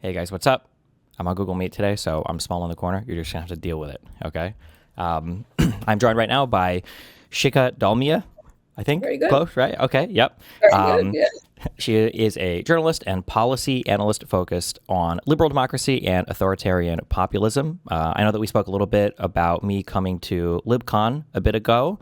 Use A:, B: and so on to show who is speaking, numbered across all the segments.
A: Hey guys, what's up? I'm on Google Meet today, so I'm small in the corner. You're just gonna have to deal with it, okay? I'm joined right now by Shikha Dalmia, I think.
B: Very good.
A: Close, right? Okay, yep.
B: Very good.
A: Um,
B: Yeah.
A: she is a journalist and policy analyst focused on liberal democracy and authoritarian populism. I know that we spoke a little bit about me coming to LibCon a bit ago.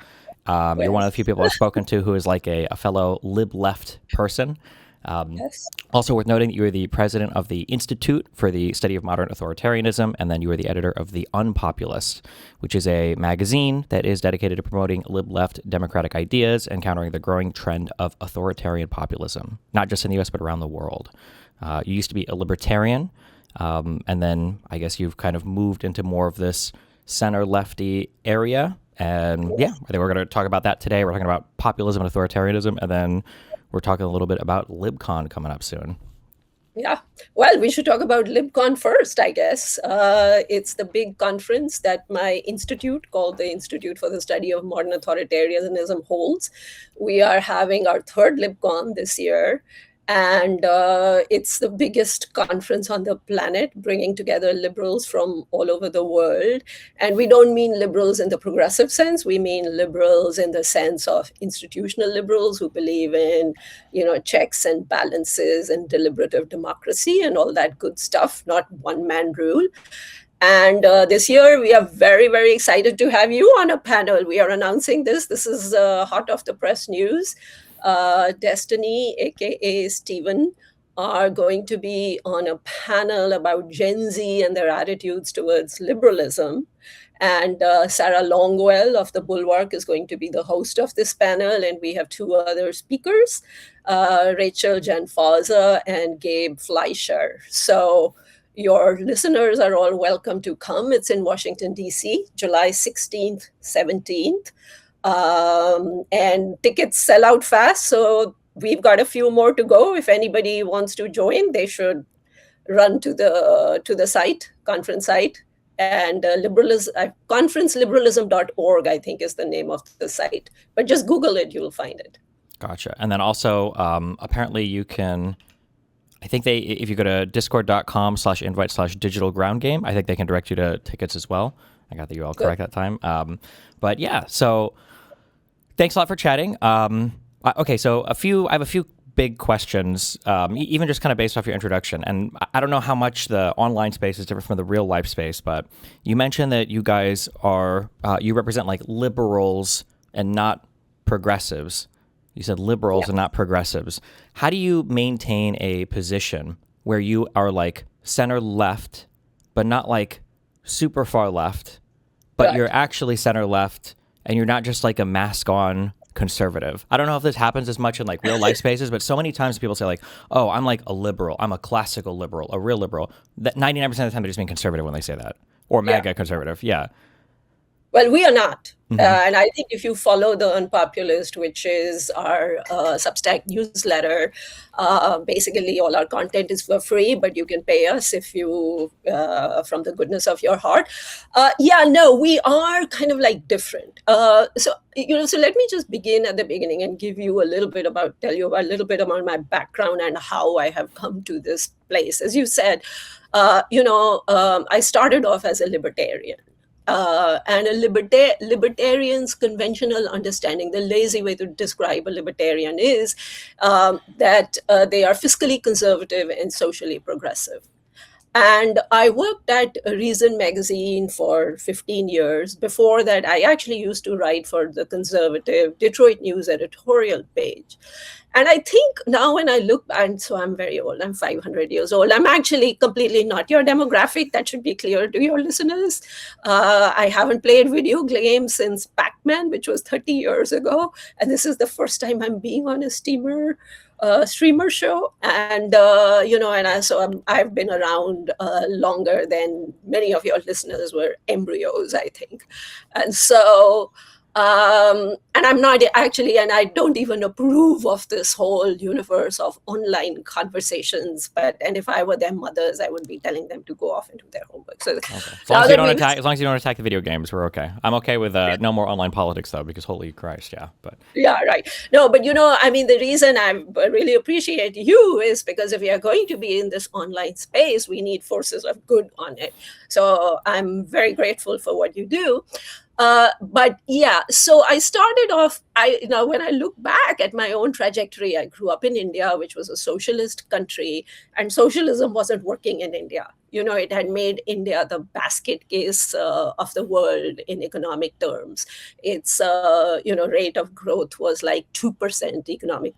A: You're one of the few
B: Yes.
A: people I've spoken to who is like a fellow lib left person. Um,
B: Yes.
A: Also worth noting that you are the president of the Institute for the Study of Modern Authoritarianism, and then you are the editor of The Unpopulist, which is a magazine that is dedicated to promoting lib-left democratic ideas and countering the growing trend of authoritarian populism, not just in the U.S., but around the world. You used to be a libertarian, and then I guess you've kind of moved into more of this center-lefty area. And yeah, I think we're going to talk about that today. We're talking about populism and authoritarianism, and then we're talking a little bit about LibCon coming up soon.
B: Yeah. Well, we should talk about LibCon first, I guess. It's the big conference that my institute, called the Institute for the Study of Modern Authoritarianism, holds. We are having our third LibCon this year. And it's the biggest conference on the planet, bringing together liberals from all over the world. And we don't mean liberals in the progressive sense. We mean liberals in the sense of institutional liberals who believe in, checks and balances and deliberative democracy and all that good stuff, not one man rule. And this year, we are very, very excited to have you on a panel. We are announcing this. This is hot off the press news. Destiny, aka Stephen, are going to be on a panel about Gen Z and their attitudes towards liberalism. And Sarah Longwell of the Bulwark is going to be the host of this panel. And we have two other speakers, Rachel Janfauza and Gabe Fleischer. So your listeners are all welcome to come. It's in Washington, D.C., July 16th, 17th. And tickets sell out fast. So we've got a few more to go. If anybody wants to join, they should run to the site, conference site. And conferenceliberalism.org, I think, is the name of the site. But just Google it, you'll find it.
A: Gotcha. And then also, apparently you can, I think if you go to discord.com/invite/digital ground game, I think they can direct you to tickets as well. I got the URL
B: Good.
A: correct that time. But yeah, so thanks a lot for chatting. Okay, so I have a few big questions, even just kind of based off your introduction. And I don't know how much the online space is different from the real life space, but you mentioned that you guys you represent like liberals and not progressives. You said liberals
B: Yeah.
A: and not progressives. How do you maintain a position where you are like center left, but not like super far left, but you're
B: Right.
A: actually center left and you're not just like a mask on conservative? I don't know if this happens as much in like real life spaces, but so many times people say like, "Oh, I'm like a liberal. I'm a classical liberal, a real liberal." That 99% of the time they're just being conservative when they say that, or
B: Yeah.
A: MAGA conservative. Yeah.
B: Well, we are not.
A: Mm-hmm.
B: And I think if you follow the Unpopulist, which is our Substack newsletter, basically all our content is for free, but you can pay us if you, from the goodness of your heart. Yeah, no, we are kind of like different. So let me just begin at the beginning and tell you a little bit about my background and how I have come to this place. As you said, I started off as a libertarian. And libertarian's conventional understanding, the lazy way to describe a libertarian is that they are fiscally conservative and socially progressive. And I worked at Reason magazine for 15 years. Before that, I actually used to write for the conservative Detroit News editorial page. And I think now when I look, and so I'm very old, I'm 500 years old. I'm actually completely not your demographic. That should be clear to your listeners. I haven't played video games since Pac Man, which was 30 years ago. And this is the first time I'm being on a streamer show. And, I've been around longer than many of your listeners were embryos, I think. And so And I'm not actually, and I don't even approve of this whole universe of online conversations. And if I were their mothers, I would be telling them to go off and do their homework. So
A: Okay. As
B: the
A: long as you
B: other
A: don't
B: view is,
A: attack, as long as you don't attack the video games, we're okay. I'm okay with no more online politics though, because holy Christ, yeah. But
B: yeah, right. No, but I mean, the reason I really appreciate you is because if we are going to be in this online space, we need forces of good on it. So I'm very grateful for what you do. But yeah, so I started off. When I look back at my own trajectory, I grew up in India, which was a socialist country, and socialism wasn't working in India. It had made India the basket case of the world in economic terms. Its rate of growth was like 2%. Economic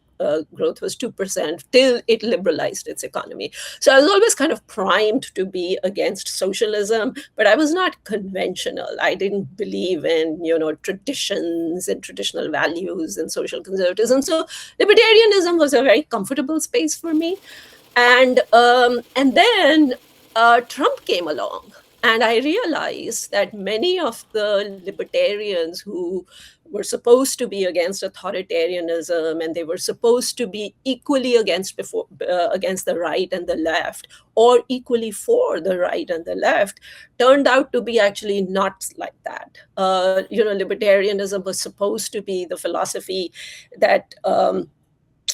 B: growth was 2% till it liberalized its economy. So I was always kind of primed to be against socialism, but I was not conventional. I didn't believe in, traditions and traditional values and social conservatism. So libertarianism was a very comfortable space for me. And then Trump came along, and I realized that many of the libertarians who were supposed to be against authoritarianism, and they were supposed to be equally against the right and the left, or equally for the right and the left, turned out to be actually not like that. Libertarianism was supposed to be the philosophy that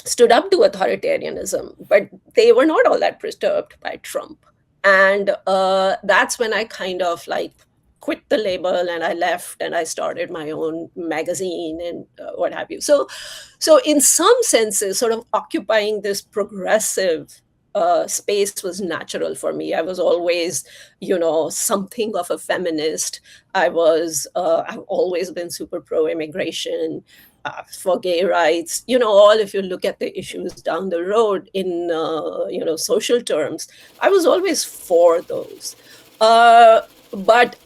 B: stood up to authoritarianism, but they were not all that perturbed by Trump. And that's when I kind of like quit the label, and I left and I started my own magazine and what have you. So in some senses, sort of occupying this progressive space was natural for me. I was always, something of a feminist. I've always been super pro-immigration, for gay rights, if you look at the issues down the road in, social terms, I was always for those. But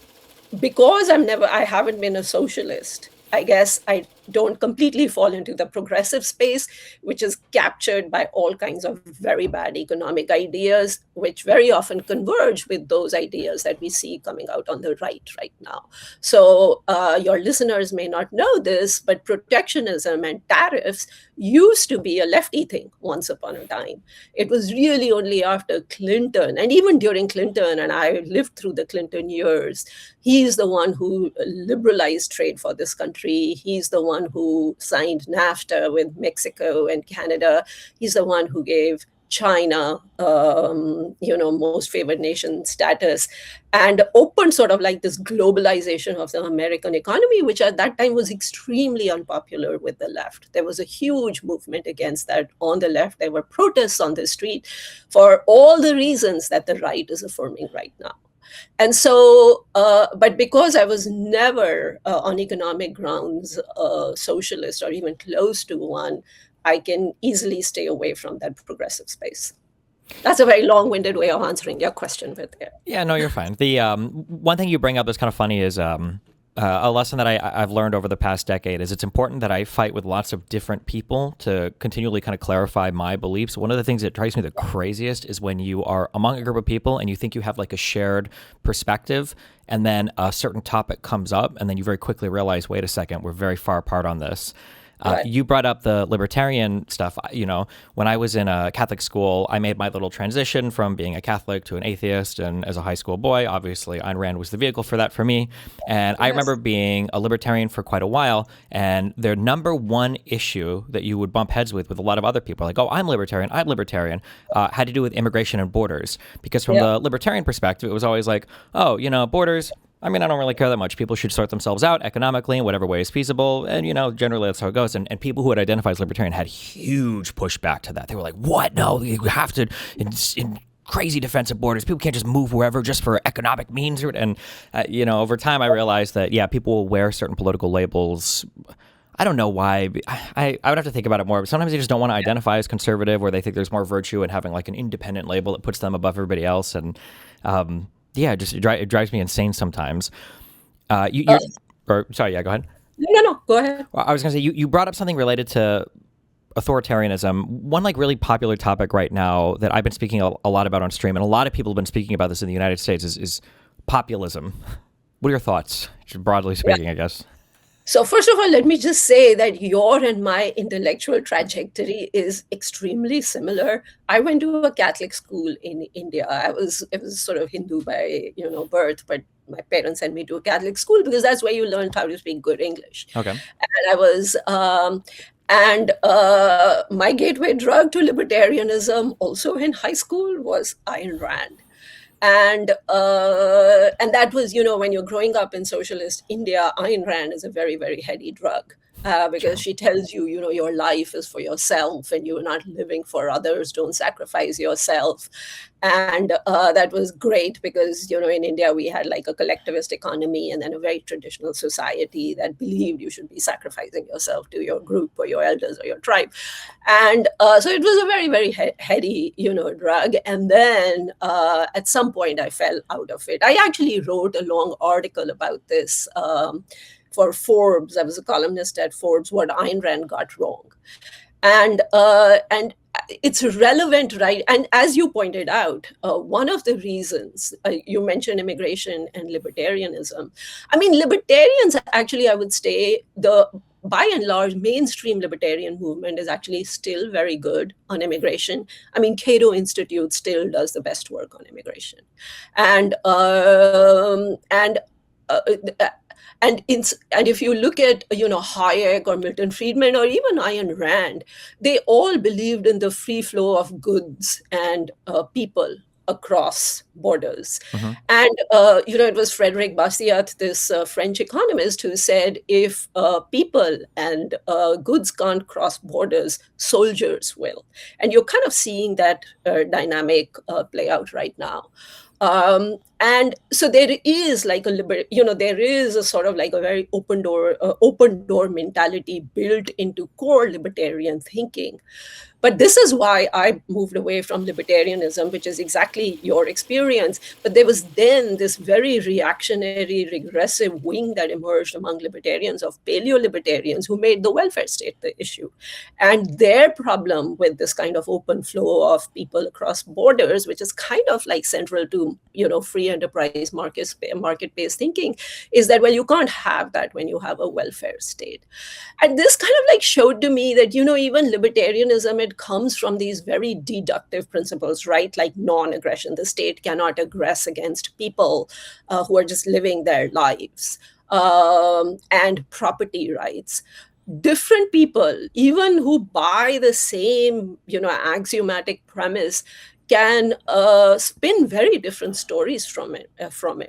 B: because I haven't been a socialist, I guess I don't completely fall into the progressive space, which is captured by all kinds of very bad economic ideas, which very often converge with those ideas that we see coming out on the right now. So your listeners may not know this, but protectionism and tariffs used to be a lefty thing once upon a time. It was really only after Clinton, and even during Clinton, and I lived through the Clinton years, he's the one who liberalized trade for this country. He's the one who signed NAFTA with Mexico and Canada. He's the one who gave China, most favored nation status, and opened sort of like this globalization of the American economy, which at that time was extremely unpopular with the left. There was a huge movement against that on the left. There were protests on the street for all the reasons that the right is affirming right now. And so, but because I was never on economic grounds socialist or even close to one, I can easily stay away from that progressive space. That's a very long-winded way of answering your question, but
A: yeah, no, you're fine. The one thing you bring up that's kind of funny is a lesson that I've learned over the past decade is it's important that I fight with lots of different people to continually kind of clarify my beliefs. One of the things that drives me the craziest is when you are among a group of people and you think you have like a shared perspective, and then a certain topic comes up, and then you very quickly realize, wait a second, we're very far apart on this. Right. You brought up the libertarian stuff. When I was in a Catholic school, I made my little transition from being a Catholic to an atheist. And as a high school boy, obviously, Ayn Rand was the vehicle for that for me. And I remember being a libertarian for quite a while. And their number one issue that you would bump heads with a lot of other people, like, oh, I'm libertarian, had to do with immigration and borders. Because from the libertarian perspective, it was always like, oh, borders, I mean, I don't really care that much. People should sort themselves out economically in whatever way is feasible. And, generally that's how it goes. And people who would identify as libertarian had huge pushback to that. They were like, what? No, you have to, in crazy defense of borders. People can't just move wherever just for economic means. And, over time I realized that, people will wear certain political labels. I don't know why. I would have to think about it more. But sometimes they just don't want to identify as conservative, or they think there's more virtue in having like an independent label that puts them above everybody else. And, it drives me insane sometimes. Sorry, go ahead.
B: No, go ahead.
A: Well, I was going to say, you brought up something related to authoritarianism. One like really popular topic right now that I've been speaking a lot about on stream, and a lot of people have been speaking about this in the United States, is populism. What are your thoughts, just broadly speaking, I guess?
B: So, first of all, let me just say that your and my intellectual trajectory is extremely similar. I went to a Catholic school in India. I was sort of Hindu by birth, but my parents sent me to a Catholic school because that's where you learned how to speak good English.
A: Okay.
B: And I was and my gateway drug to libertarianism also in high school was Ayn Rand. And that was, when you're growing up in socialist India, Ayn Rand is a very, very heady drug, because
A: Sure.
B: she tells you, your life is for yourself and you're not living for others. Don't sacrifice yourself. And that was great because, in India, we had like a collectivist economy and then a very traditional society that believed you should be sacrificing yourself to your group or your elders or your tribe. And so it was a very, very heady, drug. And then at some point, I fell out of it. I actually wrote a long article about this for Forbes. I was a columnist at Forbes, what Ayn Rand got wrong. And it's relevant, right? And as you pointed out, one of the reasons you mentioned immigration and libertarianism. I mean, libertarians actually, I would say, the by and large mainstream libertarian movement is actually still very good on immigration. I mean, Cato Institute still does the best work on immigration, and um, and. Uh, and if you look at Hayek or Milton Friedman or even Ayn Rand, they all believed in the free flow of goods and people across borders.
A: Hmm.
B: And it was Frederic Bastiat, this French economist, who said if people and goods can't cross borders, soldiers will. And you're kind of seeing that dynamic play out right now. And so there is like there is a sort of like a very open door mentality built into core libertarian thinking. But this is why I moved away from libertarianism, which is exactly your experience. But there was then this very reactionary, regressive wing that emerged among libertarians of paleo-libertarians who made the welfare state the issue. And their problem with this kind of open flow of people across borders, which is kind of like central to, free enterprise market-based thinking, is that, well, you can't have that when you have a welfare state. And this kind of like showed to me that, even libertarianism, it comes from these very deductive principles, right? Like non-aggression. The state cannot aggress against people who are just living their lives, and property rights. Different people, even who buy the same, axiomatic premise, can spin very different stories from it.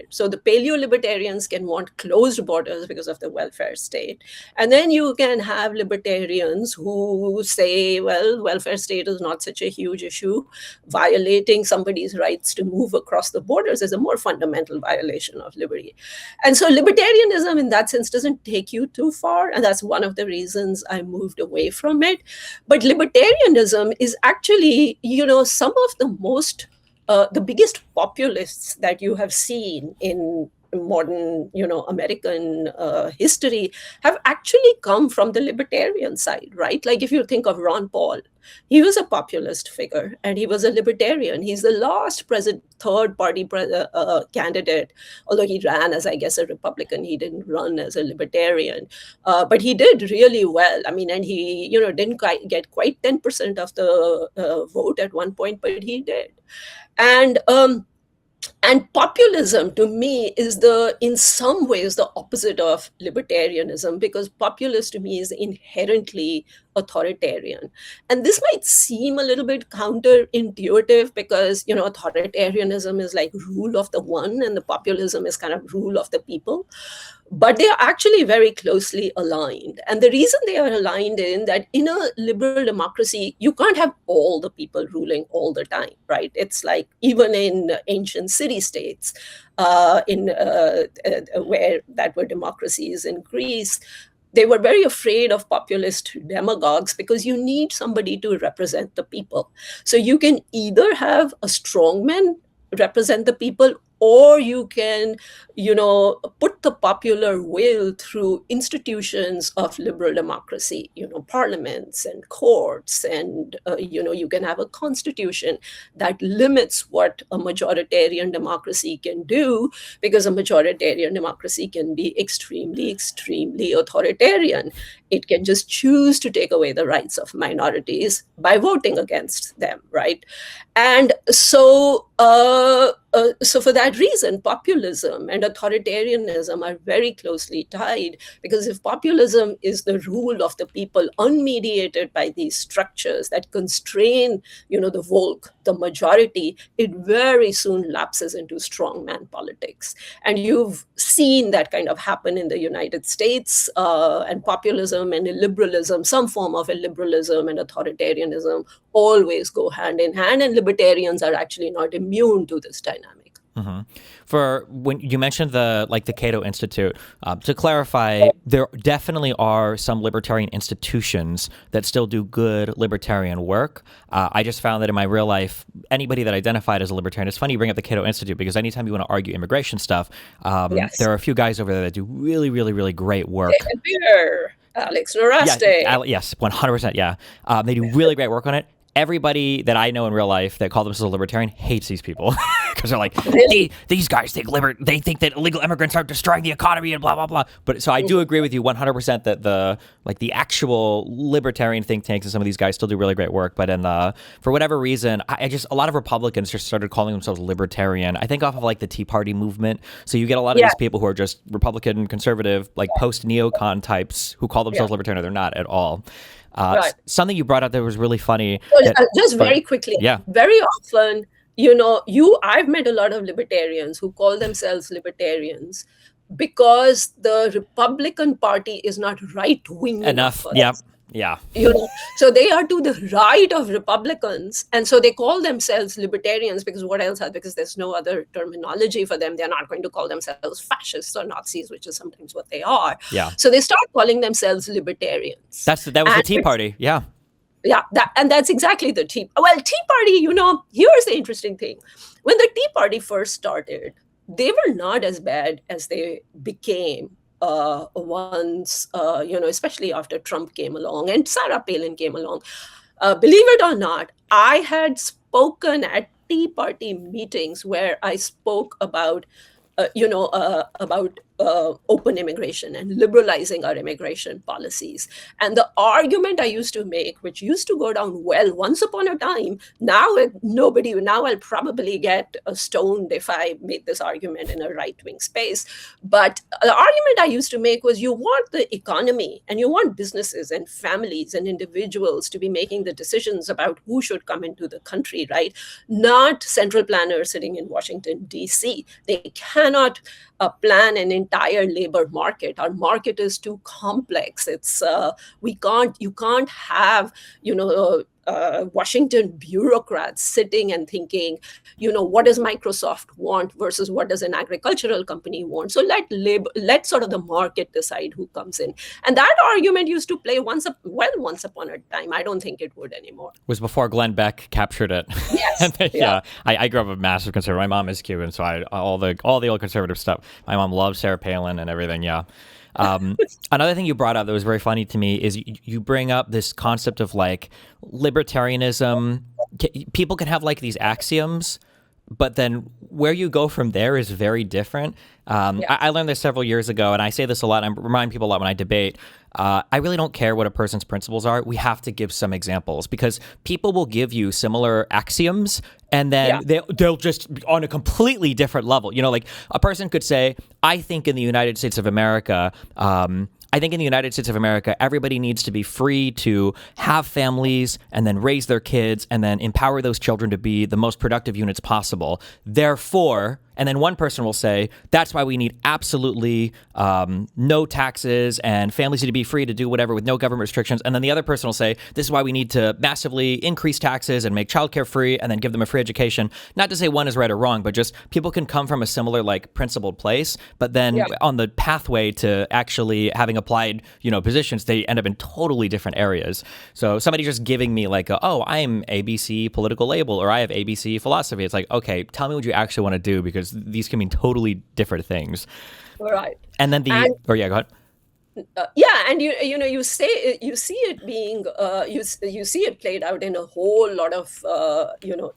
B: So the paleo-libertarians can want closed borders because of the welfare state, and then you can have libertarians who say, well, welfare state is not such a huge issue. Violating somebody's rights to move across the borders is a more fundamental violation of liberty. And so libertarianism, in that sense, doesn't take you too far, and that's one of the reasons I moved away from it. But libertarianism is actually, some of the biggest populists that you have seen in modern, American history have actually come from the libertarian side, right? Like if you think of Ron Paul, he was a populist figure and he was a libertarian. He's the last third party candidate, although he ran as, I guess, a Republican. He didn't run as a libertarian, but he did really well. I mean, and he, didn't get quite 10% of the vote at one point, but he did. And and populism to me is in some ways the opposite of libertarianism, because populist to me is inherently authoritarian. And this might seem a little bit counterintuitive because, authoritarianism is like rule of the one and the populism is kind of rule of the people, but they are actually very closely aligned. And the reason they are aligned in that in a liberal democracy, you can't have all the people ruling all the time, right? It's like even in ancient city states, where that were democracies in Greece, they were very afraid of populist demagogues because you need somebody to represent the people. So you can either have a strongman represent the people, or you can, put the popular will through institutions of liberal democracy, parliaments and courts, and you can have a constitution that limits what a majoritarian democracy can do, because a majoritarian democracy can be extremely, extremely authoritarian. It can just choose to take away the rights of minorities by voting against them, right? And so for that reason, populism and authoritarianism are very closely tied, because if populism is the rule of the people unmediated by these structures that constrain, the vote, the majority, it very soon lapses into strongman politics. And you've seen that kind of happen in the United States, and populism and illiberalism, some form of illiberalism and authoritarianism always go hand in hand, and libertarians are actually not immune to this dynamic.
A: Mm-hmm. For when you mentioned the Cato Institute, to clarify, there definitely are some libertarian institutions that still do good libertarian work. I just found that in my real life, anybody that identified as a libertarian, it's funny you bring up the Cato Institute, because anytime you want to argue immigration stuff,
B: Yes.
A: there are a few guys over there that do really, really, really great work.
B: David Beer, Alex Naraste.
A: Yes, 100%. Yeah. They do really great work on it. Everybody that I know in real life that call themselves a libertarian hates these people, because they're like,
B: Really?
A: these guys think they think that illegal immigrants are destroying the economy and blah blah blah. But so I do agree with you 100% that the actual libertarian think tanks and some of these guys still do really great work. But for whatever reason, I just, a lot of Republicans just started calling themselves libertarian. I think off of the Tea Party movement. So you get a lot of these people who are just Republican, conservative, post neocon types who call themselves libertarian. They're not at all.
B: Right.
A: Something you brought up that was really funny.
B: Just very quickly.
A: Yeah.
B: Very often, I've met a lot of libertarians who call themselves libertarians because the Republican Party is not right-wing enough for
A: Yeah.
B: them.
A: Yeah.
B: So they are to the right of Republicans, and so they call themselves libertarians, because what else? Because there's no other terminology for them. They're not going to call themselves fascists or Nazis, which is sometimes what they are.
A: Yeah.
B: So they start calling themselves libertarians.
A: That was the Tea Party. Yeah.
B: Yeah, that's exactly the Tea. Well, Tea Party, here's the interesting thing. When the Tea Party first started, they were not as bad as they became once, especially after Trump came along and Sarah Palin came along. Believe it or not, I had spoken at Tea Party meetings where I spoke about open immigration and liberalizing our immigration policies. And the argument I used to make, which used to go down well once upon a time, now I'll probably get stoned if I make this argument in a right-wing space. But the argument I used to make was, you want the economy and you want businesses and families and individuals to be making the decisions about who should come into the country, right? Not central planners sitting in Washington, D.C. They cannot plan an entire labor market. Our market is too complex. You can't have, Washington bureaucrats sitting and thinking, what does Microsoft want versus what does an agricultural company want? So let sort of the market decide who comes in. And that argument used to play once upon a time. I don't think it would anymore.
A: It was before Glenn Beck captured it.
B: Yes.
A: Yeah. I grew up a massive conservative. My mom is Cuban, so all the old conservative stuff. My mom loves Sarah Palin and everything. Yeah. Another thing you brought up that was very funny to me is you bring up this concept of libertarianism. People can have these axioms, but then where you go from there is very different. I learned this several years ago, and I say this a lot. I remind people a lot when I debate. I really don't care what a person's principles are. We have to give some examples, because people will give you similar axioms, and then they'll just on a completely different level. A person could say, I think in the United States of America, everybody needs to be free to have families and then raise their kids and then empower those children to be the most productive units possible. Therefore, and then one person will say, that's why we need absolutely no taxes and families need to be free to do whatever with no government restrictions. And then the other person will say, this is why we need to massively increase taxes and make childcare free and then give them a free education. Not to say one is right or wrong, but just people can come from a similar principled place, but then on the pathway to actually having applied, positions, they end up in totally different areas. So somebody just giving me I'm ABC political label or I have ABC philosophy. It's okay, tell me what you actually want to do, because because these can mean totally different things.
B: Right.
A: And then
B: And
A: go ahead.
B: yeah, and you see it being you see it played out in a whole lot of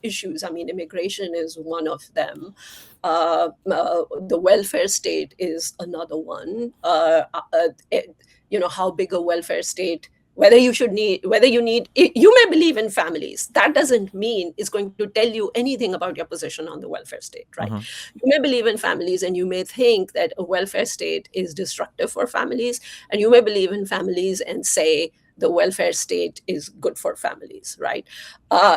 B: issues. I mean, immigration is one of them. The welfare state is another one. How big a welfare state, whether you may believe in families. That doesn't mean it's going to tell you anything about your position on the welfare state, right?
A: Mm-hmm.
B: You may believe in families, and you may think that a welfare state is destructive for families, and you may believe in families and say the welfare state is good for families, right?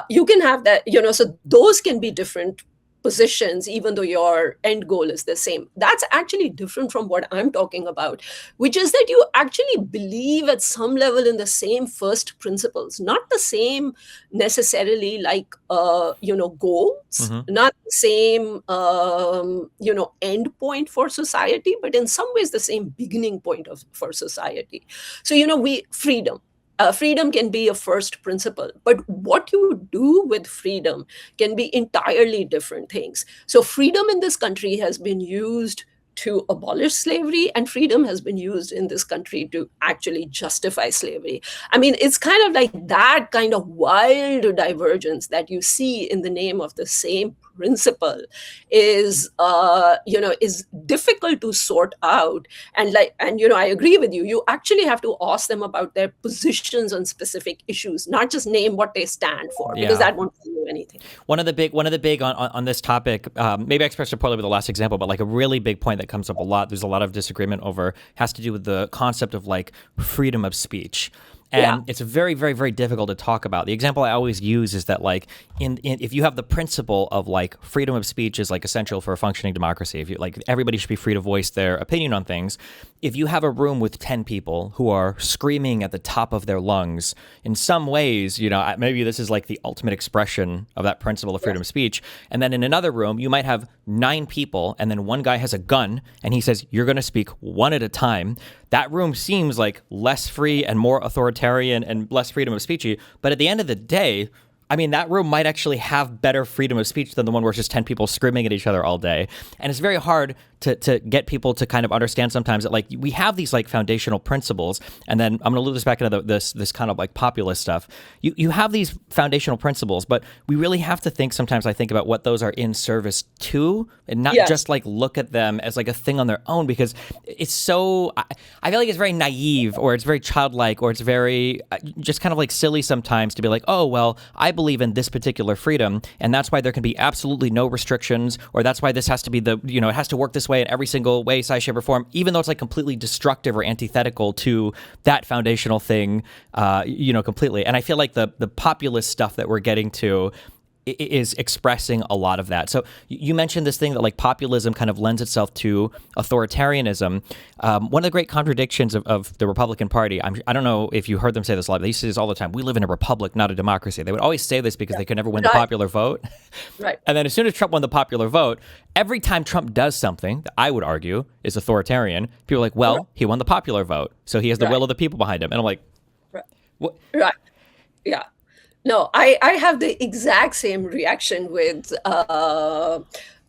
B: You can have that, so those can be different positions, even though your end goal is the same. That's actually different from what I'm talking about, which is that you actually believe at some level in the same first principles, not the same necessarily like goals,
A: Mm-hmm.
B: not the same end point for society, but in some ways the same beginning point for society. So we freedom can be a first principle, but what you do with freedom can be entirely different things. So freedom in this country has been used to abolish slavery, and freedom has been used in this country to actually justify slavery. I mean, it's kind of like that kind of wild divergence that you see in the name of the same principle is difficult to sort out. And I agree with you. You actually have to ask them about their positions on specific issues, not just name what they stand for, because
A: Yeah.
B: that won't tell you anything.
A: One of the big on this topic, maybe I expressed it poorly with the last example, but like a really big point that comes up a lot, there's a lot of disagreement over, has to do with the concept of like freedom of speech. And it's very, very, very difficult to talk about. The example I always use is that, like, if you have the principle of like freedom of speech is like essential for a functioning democracy. If you like, everybody should be free to voice their opinion on things. If you have a room with 10 people who are screaming at the top of their lungs, in some ways, maybe this is like the ultimate expression of that principle of freedom of speech. And then in another room, you might have 9 people, and then one guy has a gun, and he says, "You're going to speak one at a time." That room seems like less free and more authoritarian and less freedom of speechy. But at the end of the day, I mean, that room might actually have better freedom of speech than the one where it's just 10 people screaming at each other all day. And it's very hard to get people to kind of understand sometimes that, like, we have these like foundational principles, and then I'm going to loop this back into this kind of like populist stuff. You have these foundational principles, but we really have to think sometimes, I think, about what those are in service to, and not just like look at them as like a thing on their own, because it's so, I feel like it's very naive, or it's very childlike, or it's very just kind of like silly sometimes to be like, oh, well, I believe in this particular freedom, and that's why there can be absolutely no restrictions, or that's why this has to be it has to work this way in every single way, size, shape, or form, even though it's like completely destructive or antithetical to that foundational thing, completely. And I feel like the populist stuff that we're getting to is expressing a lot of that. So you mentioned this thing that like populism kind of lends itself to authoritarianism. One of the great contradictions of the Republican Party, I don't know if you heard them say this a lot, they used to say this all the time: we live in a republic, not a democracy. They would always say this because they could never win the popular vote.
B: Right.
A: And then as soon as Trump won the popular vote, every time Trump does something that I would argue is authoritarian, people are like, well, he won the popular vote, so he has the will of the people behind him. And I'm like, what?
B: Right. Yeah. No, I have the exact same reaction with a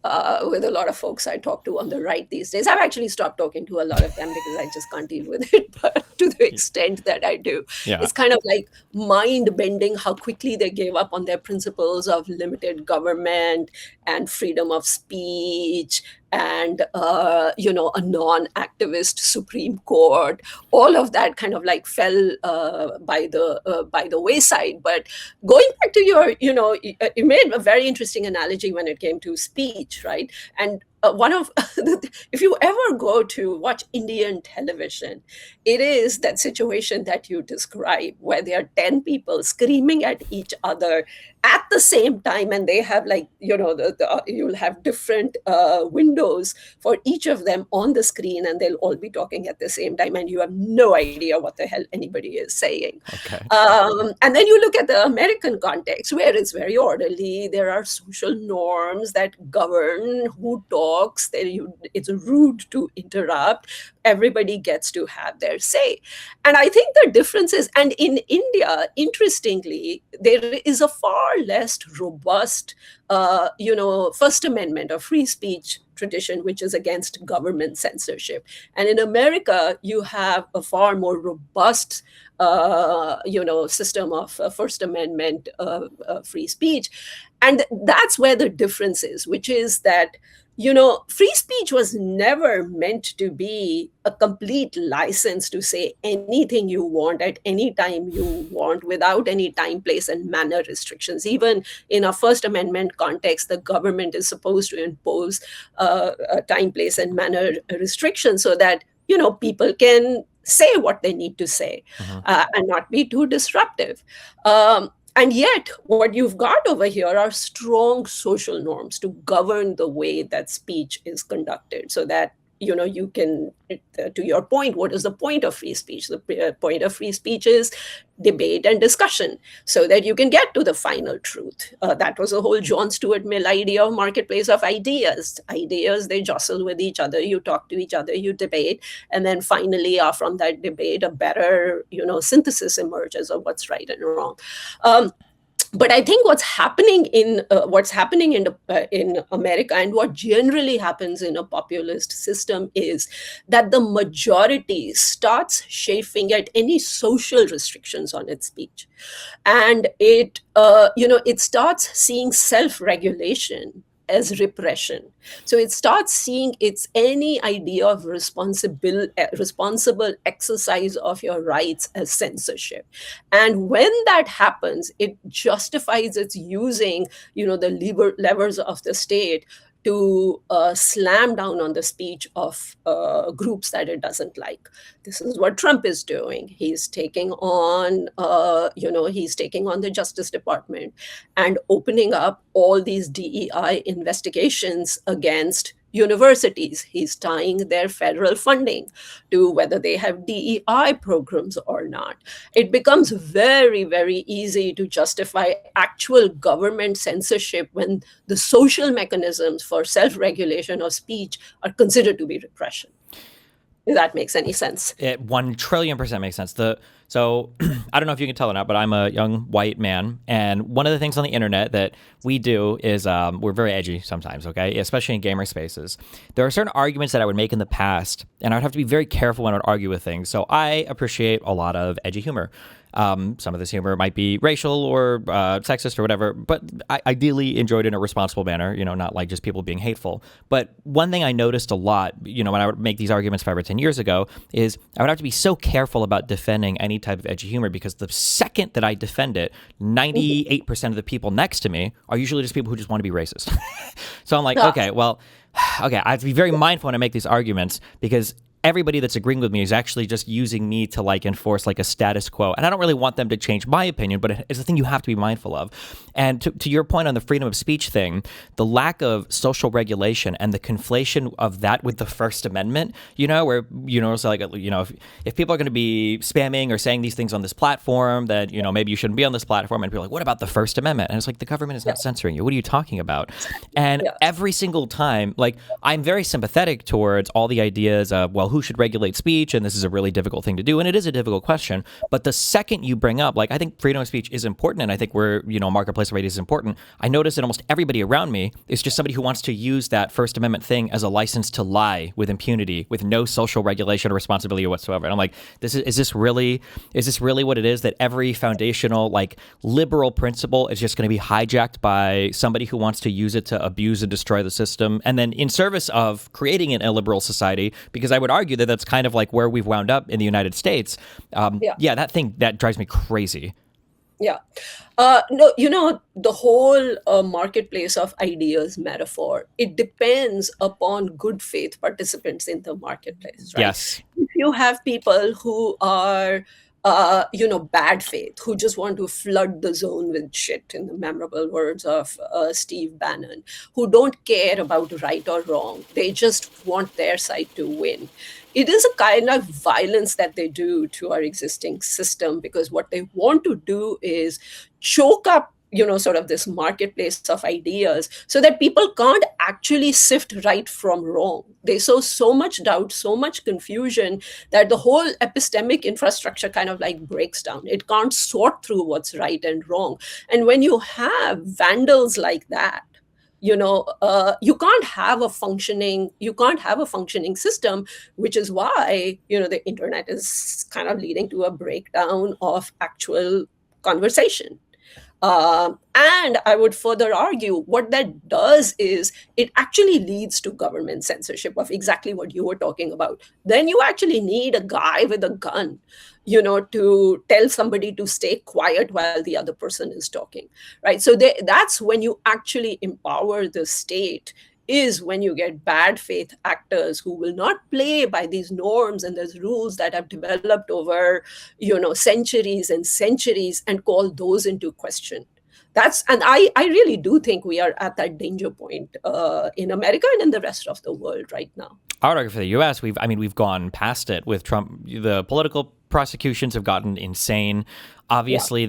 B: lot of folks I talk to on the right these days. I've actually stopped talking to a lot of them because I just can't deal with it, but to the extent that I do, it's kind of like mind-bending how quickly they gave up on their principles of limited government and freedom of speech and a non-activist Supreme Court. All of that kind of like fell by the wayside. But going back to you made a very interesting analogy when it came to speech, right? And if you ever go to watch Indian television, it is that situation that you describe where there are 10 people screaming at each other at the same time, and they have like, you'll have different windows for each of them on the screen, and they'll all be talking at the same time, and you have no idea what the hell anybody is saying.
A: Okay.
B: And then you look at the American context, where it's very orderly. There are social norms that govern who talks, talks. It's rude to interrupt. Everybody gets to have their say. And I think the difference is, and in India, interestingly, there is a far less robust, First Amendment or free speech tradition, which is against government censorship. And in America, you have a far more robust, system of First Amendment free speech. And that's where the difference is, which is that free speech was never meant to be a complete license to say anything you want at any time you want without any time, place, and manner restrictions. Even in a First Amendment context, the government is supposed to impose a time, place, and manner restrictions so that people can say what they need to say and not be too disruptive. And yet, what you've got over here are strong social norms to govern the way that speech is conducted, so that you can, to your point, what is the point of free speech? The point of free speech is debate and discussion, so that you can get to the final truth. That was the whole John Stuart Mill idea of marketplace of ideas. Ideas, they jostle with each other, you talk to each other, you debate, and then finally, from that debate, a better synthesis emerges of what's right and wrong. But I think what's happening in America, and what generally happens in a populist system, is that the majority starts chafing at any social restrictions on its speech, and it starts seeing self-regulation as repression. So it starts seeing it's any idea of responsible exercise of your rights as censorship. And when that happens, it justifies its using, the levers of the state to slam down on the speech of groups that it doesn't like. This is what Trump is doing. He's taking on, the Justice Department and opening up all these DEI investigations against universities. He's tying their federal funding to whether they have DEI programs or not. It becomes very, very easy to justify actual government censorship when the social mechanisms for self-regulation of speech are considered to be repression. If that makes any sense.
A: It 1,000,000,000% makes sense. So I don't know if you can tell or not, but I'm a young white man, and one of the things on the internet that we do is we're very edgy sometimes, okay? Especially in gamer spaces. There are certain arguments that I would make in the past, and I would have to be very careful when I would argue with things. So I appreciate a lot of edgy humor. Some of this humor might be racial or sexist or whatever, but I ideally enjoyed it in a responsible manner, not like just people being hateful. But one thing I noticed a lot, when I would make these arguments 5 or 10 years ago, is I would have to be so careful about defending any type of edgy humor, because the second that I defend it, 98% of the people next to me are usually just people who just want to be racist. So I'm like, okay, I have to be very mindful when I make these arguments, because everybody that's agreeing with me is actually just using me to enforce a status quo. And I don't really want them to change my opinion, but it's a thing you have to be mindful of. And to your point on the freedom of speech thing, the lack of social regulation and the conflation of that with the First Amendment, where, so if people are going to be spamming or saying these things on this platform, that, maybe you shouldn't be on this platform, and people are like, what about the First Amendment? And it's like, the government is not censoring you. What are you talking about? And every single time, I'm very sympathetic towards all the ideas of, who should regulate speech, and this is a really difficult thing to do, and it is a difficult question. But the second you bring up, I think freedom of speech is important, and I think we're, marketplace of ideas is important. I notice that almost everybody around me is just somebody who wants to use that First Amendment thing as a license to lie with impunity, with no social regulation or responsibility whatsoever. And I'm like, is this really what it is, that every foundational liberal principle is just going to be hijacked by somebody who wants to use it to abuse and destroy the system, and then in service of creating an illiberal society? Because I would argue that that's kind of where we've wound up in the United States. That thing, that drives me crazy.
B: Yeah. No, the whole marketplace of ideas metaphor, it depends upon good faith participants in the marketplace, right?
A: Yes.
B: If you have people who are, bad faith, who just want to flood the zone with shit, in the memorable words of Steve Bannon, who don't care about right or wrong, they just want their side to win. It is a kind of violence that they do to our existing system, because what they want to do is choke up sort of this marketplace of ideas, so that people can't actually sift right from wrong. They sow so much doubt, so much confusion, that the whole epistemic infrastructure kind of like breaks down. It can't sort through what's right and wrong. And when you have vandals like that, you can't have a functioning system, which is why the internet is kind of leading to a breakdown of actual conversation. And I would further argue what that does is it actually leads to government censorship of exactly what you were talking about. Then you actually need a guy with a gun, to tell somebody to stay quiet while the other person is talking, right? So that's when you actually empower the state, is when you get bad faith actors who will not play by these norms and these rules that have developed over centuries and centuries, and call those into question. And I really do think we are at that danger point in America and in the rest of the world right now.
A: I would argue for the U.S., we've gone past it with Trump. The political prosecutions have gotten insane. Obviously,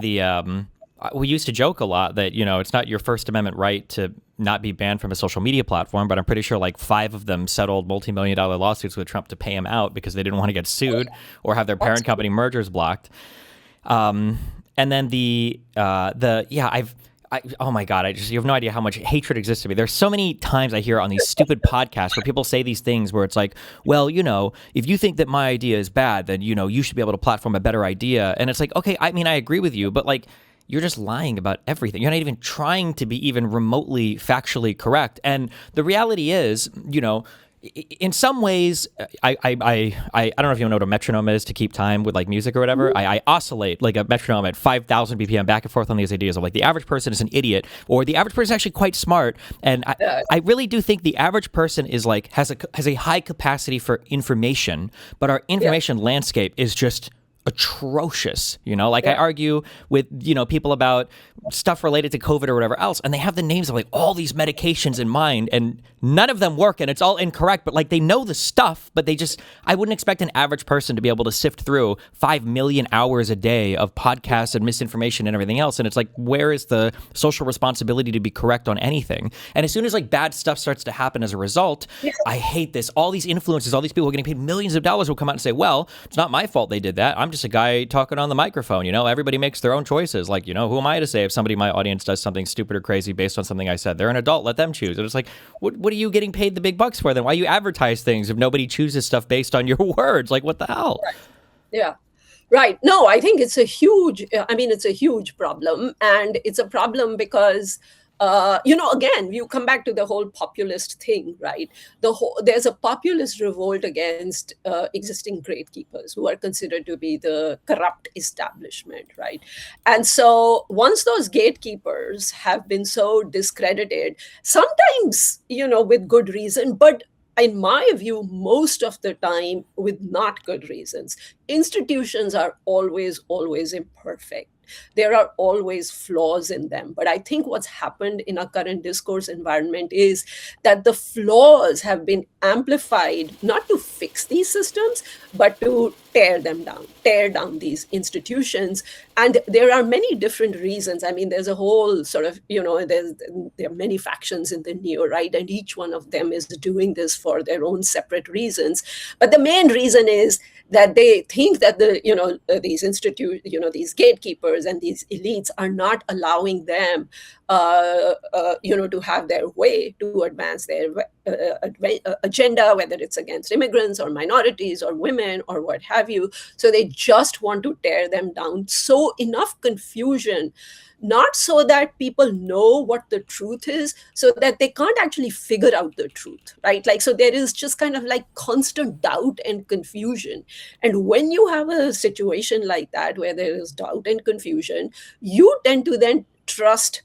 A: we used to joke a lot that, it's not your First Amendment right to not be banned from a social media platform, but I'm pretty sure like 5 of them settled multi-million-dollar lawsuits with Trump to pay him out because they didn't want to get sued or have their parent company mergers blocked. And then oh my God, you have no idea how much hatred exists to me. There's so many times I hear on these stupid podcasts where people say these things where it's like, well, if you think that my idea is bad, then, you should be able to platform a better idea. And it's like, okay, I agree with you, but like, you're just lying about everything. You're not even trying to be even remotely factually correct. And the reality is, in some ways, I don't know if you know what a metronome is to keep time with like music or whatever. I oscillate like a metronome at 5,000 BPM back and forth on these ideas of like the average person is an idiot or the average person is actually quite smart. And I really do think the average person is like has a high capacity for information, but our information landscape is just atrocious. I argue with people about stuff related to COVID or whatever else, and they have the names of like all these medications in mind, and none of them work, and it's all incorrect, but like they know the stuff, but I wouldn't expect an average person to be able to sift through 5 million hours a day of podcasts and misinformation and everything else. And it's like, where is the social responsibility to be correct on anything? And as soon as like bad stuff starts to happen as a result, I hate this. All these influencers, all these people who are getting paid millions of dollars will come out and say, well, it's not my fault they did that. I'm just a guy talking on the microphone. Everybody makes their own choices. Like, who am I to say if somebody in my audience does something stupid or crazy based on something I said? They're an adult. Let them choose. And it's like, what are you getting paid the big bucks for then? Why you advertise things if nobody chooses stuff based on your words? Like, what the hell?
B: Right. Yeah. Right. No, I think it's a huge problem. And it's a problem because again, you come back to the whole populist thing, right? There's a populist revolt against existing gatekeepers who are considered to be the corrupt establishment, right? And so once those gatekeepers have been so discredited, sometimes, with good reason, but in my view, most of the time with not good reasons. Institutions are always, always imperfect. There are always flaws in them. But I think what's happened in our current discourse environment is that the flaws have been amplified, not to fix these systems, but to tear down these institutions. And there are many different reasons. There's a whole sort of, there are many factions in the neo-right, and each one of them is doing this for their own separate reasons. But the main reason is that they think that these gatekeepers and these elites are not allowing them, to have their way, to advance their agenda, whether it's against immigrants or minorities or women or what have you. So they just want to tear them down. So enough confusion, not so that people know what the truth is, so that they can't actually figure out the truth, right? Like, so there is just kind of like constant doubt and confusion. And when you have a situation like that, where there is doubt and confusion, you tend to then trust,